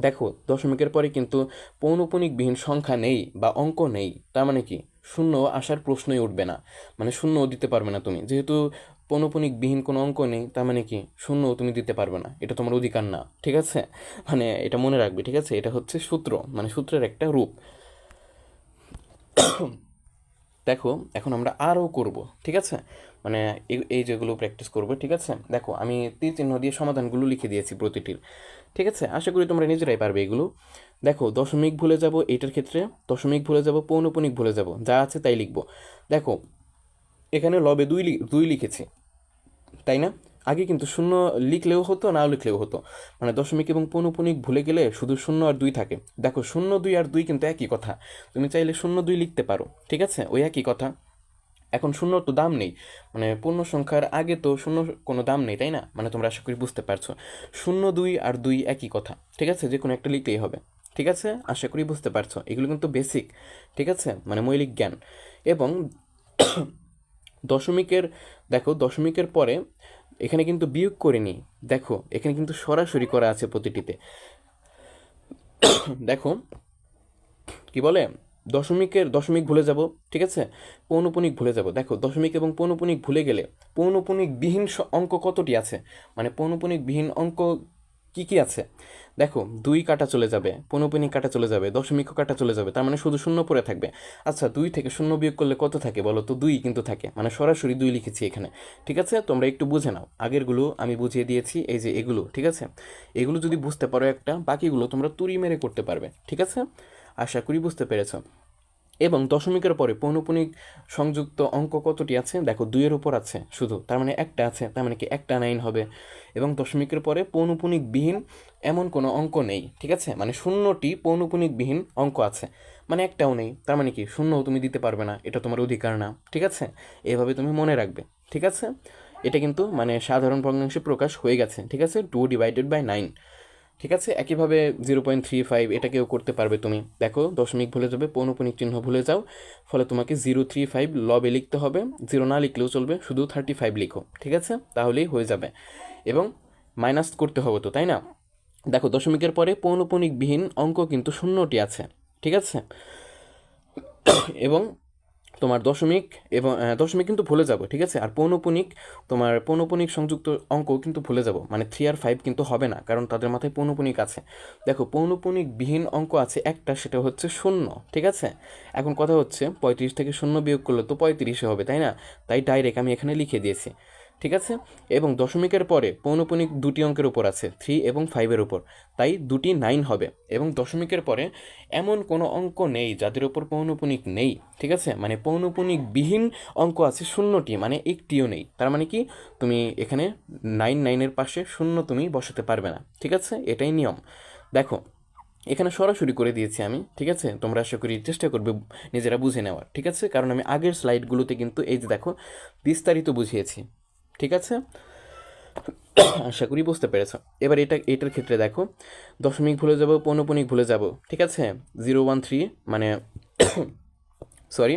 দেখো দশমিকের পরে কিন্তু পৌনঃপুনিকবিহীন সংখ্যা নেই বা অঙ্ক নেই, তার মানে কি শূন্য আসার প্রশ্নই উঠবে না, মানে শূন্যও দিতে পারবে না তুমি, যেহেতু পৌনঃপুনিকবিহীন কোনো অঙ্ক নেই, তার মানে কি শূন্যও তুমি দিতে পারবে না, এটা তোমার অধিকার না, ঠিক আছে। মানে এটা মনে রাখবে, ঠিক আছে, এটা হচ্ছে সূত্র, মানে সূত্রের একটা রূপ। দেখো এখন আমরা আরও করব, ঠিক আছে, মানে এই যেগুলো প্র্যাকটিস করবো, ঠিক আছে। দেখো আমি তীর চিহ্ন দিয়ে সমাধানগুলো লিখে দিয়েছি প্রতিটির, ঠিক আছে। আশা করি তোমরা নিজেরাই পারবে এগুলো। দেখো দশমিক ভুলে যাব, এইটার ক্ষেত্রে দশমিক ভুলে যাব, পৌনঃপুনিক ভুলে যাব, যা আছে তাই লিখবো। দেখো এখানে লবে দুই লিখেছি, তাই না? আগে কিন্তু শূন্য লিখলেও হতো, নাও লিখলেও হতো, মানে দশমিক এবং পৌনঃপুনিক ভুলে গেলে শুধু শূন্য আর দুই থাকে। দেখো শূন্য দুই আর দুই কিন্তু একই কথা, তুমি চাইলে শূন্য দুই লিখতে পারো, ঠিক আছে, ওই একই কথা। এখন শূন্যর তো দাম নেই, মানে পূর্ণ সংখ্যার আগে তো শূন্য কোনো দাম নেই, তাই না? মানে তোমরা আশা করি বুঝতে পারছো, শূন্য দুই আর দুই একই কথা, ঠিক আছে, যে কোনো একটা লিখলেই হবে, ঠিক আছে। আশা করি বুঝতে পারছো, এগুলো কিন্তু বেসিক, ঠিক আছে, মানে মৌলিক জ্ঞান। এবং দশমিকের, দেখো দশমিকের পরে এখানে কিন্তু বিয়োগ করিনি, দেখো এখানে কিন্তু সরাসরি করা আছে প্রতিটিতে। দেখো কি বলে, দশমিক ভুলে যাব, ঠিক আছে, পৌনঃপুনিক ভুলে যাব। দেখো দশমিক এবং পৌনঃপুনিক ভুলে গেলে পৌনঃপুনিকবিহীন অঙ্ক কতটি আছে, মানে পৌনঃপুনিকবিহীন অঙ্ক কি কি আছে। দেখো দুই কাটা চলে যাবে, পৌনঃপুনিক কাটা চলে যাবে, দশমিকও কাটা চলে যাবে, তার মানে শুধু শূন্য পড়ে থাকবে। আচ্ছা দুই থেকে শূন্য বিয়োগ করলে কত থাকে বলো তো? দুই কিন্তু থাকে, মানে সরাসরি দুই লিখেছি এখানে, ঠিক আছে। তোমরা একটু বুঝে নাও, আগেরগুলো আমি বুঝিয়ে দিয়েছি, এই যে এগুলো, ঠিক আছে। এগুলো যদি বুঝতে পারো একটা, বাকিগুলো তোমরা তুড়ি মেরে করতে পারবে, ঠিক আছে। আশা করি বুঝতে পেরেছ। এবং দশমিকের পরে পৌনঃপুনিক সংযুক্ত অঙ্ক কতটি আছে? দেখো দুইয়ের উপর আছে শুধু, তার মানে একটা আছে, তার মানে কি একটা 9 হবে। এবং দশমিকের পরে পৌনঃপুনিকবিহীন এমন কোনো অঙ্ক নেই, ঠিক আছে, মানে শূন্যটি পৌনঃপুনিকবিহীন অঙ্ক আছে, মানে একটাও নেই, তার মানে কি শূন্যও তুমি দিতে পারবে না, এটা তোমার অধিকার না, ঠিক আছে। এভাবে তুমি মনে রাখবে, ঠিক আছে। এটা কিন্তু মানে সাধারণ ভগ্নাংশে প্রকাশ হয়ে গেছে, ঠিক আছে, 2/9, ঠিক আছে। একইভাবে 0.35 এটাকেও করতে পারবে তুমি। দেখো দশমিক ভুলে যাবে, পৌনঃপুনিক চিহ্ন ভুলে যাও, ফলে তোমাকে 035 লবে লিখতে হবে, জিরো না লিখলেও চলবে, শুধু 35 লিখো, ঠিক আছে, তাহলেই হয়ে যাবে। এবং মাইনাস করতে হবে তো, তাই না? দেখো দশমিকের পরে পৌনঃপুনিকবিহীন অঙ্ক কিন্তু শূন্যটি আছে, ঠিক আছে। এবং তোমার দশমিক এবং দশমিক কিন্তু ভুলে যাব, ঠিক আছে। আর পৌনঃপুনিক, তোমার পৌনঃপুনিক সংযুক্ত অঙ্ক কিন্তু ভুলে যাব, মানে 3 আর 5 কিন্তু হবে না, কারণ তাদের মাথায় পৌনঃপুনিক আছে। দেখো পৌনঃপুনিক বিহীন অঙ্ক আছে একটা, সেটা হচ্ছে শূন্য, ঠিক আছে। এখন কথা হচ্ছে 35 থেকে শূন্য বিয়োগ করলে তো 35 হবে, তাই না? তাই ডাইরেক্ট আমি এখানে লিখে দিয়েছি, ঠিক আছে। এবং দশমিকের পরে পৌনঃপুনিক দুটি অঙ্কের উপর আছে, 3 এবং 5-এর উপর, তাই দুটি 9 হবে। এবং দশমিকের পরে এমন কোনো অঙ্ক নেই যাদের উপর পৌনঃপুনিক নেই, ঠিক আছে, মানে পৌনঃপুনিক বিহীন অঙ্ক আছে শূন্যটি, মানে একটিও নেই, তার মানে কি তুমি এখানে 9-9-এর পাশে শূন্য তুমি বসাতে পারবে না, ঠিক আছে, এটাই নিয়ম। দেখো এখানে সরাসরি করে দিয়েছি আমি, ঠিক আছে। তোমরা আশা করি চেষ্টা করবে নিজেরা বুঝে নেওয়ার, ঠিক আছে, কারণ আমি আগের স্লাইডগুলোতে কিন্তু এই যে দেখো বিস্তারিত বুঝিয়েছি, ঠিক আছে। আশা করি বুঝতে পেরেছ। এবার এটার ক্ষেত্রে দেখো দশমিক ভুলে যাব, পৌনঃপুনিক ভুলে যাব, ঠিক আছে, 013 মানে সরি,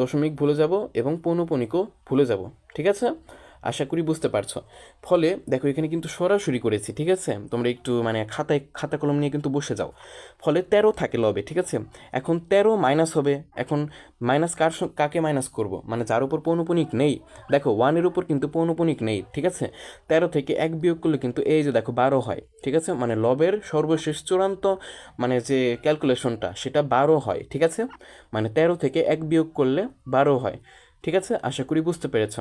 দশমিক ভুলে যাব এবং পৌনঃপুনিকও ভুলে যাব, ঠিক আছে। আশা করি বুঝতে পারছো। ফলে দেখো এখানে কিন্তু সরাসরি করেছি, ঠিক আছে? তোমরা একটু মানে খাতা কলম নিয়ে কিন্তু বসে যাও। ফলে 13 থাকে লবে, ঠিক আছে? এখন 13 মাইনাস হবে। এখন মাইনাস কাকে মাইনাস করব, মানে যার উপর পৌনপুনিক নেই। দেখো 1-এর উপর কিন্তু পৌনপুনিক নেই, ঠিক আছে? 13 থেকে 1 বিয়োগ করলে কিন্তু এই যে দেখো 12 হয়, ঠিক আছে? মানে লবের সর্বশেষ চূড়ান্ত মানে যে ক্যালকুলেশনটা সেটা 12 হয়, ঠিক আছে? মানে 13 থেকে 1 বিয়োগ করলে 12 হয়, ঠিক আছে? আশা করি বুঝতে পেরেছ।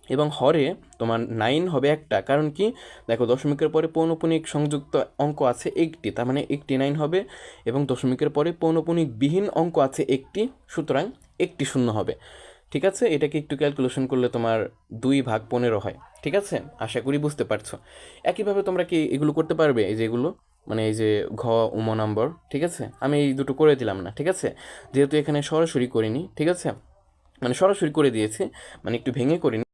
এবং হরে তোমার 9 হবে একটা, কারণ কি দেখো দশমিকের পরে পৌনপুনিক সংযুক্ত অঙ্ক আছে একটি, তার মানে 89 হবে। এবং দশমিকের পরে পৌনপুনিক বিহীন অঙ্ক আছে একটি, সুতরাং একটি শূন্য হবে, ঠিক আছে? এটাকে একটু ক্যালকুলেশন করলে তোমার 2/15 হয়, ঠিক আছে? আশা করি বুঝতে পারছো। একইভাবে তোমরা কি এগুলো করতে পারবে, এই যে এগুলো মানে এই যে ঘ উম নম্বর, ঠিক আছে? আমি এই দুটো করে দিলাম না, ঠিক আছে? যেহেতু এখানে সরাসরি করিনি, ঠিক আছে? মানে সরাসরি করে দিয়েছি, মানে একটু ভেঙে করিনি।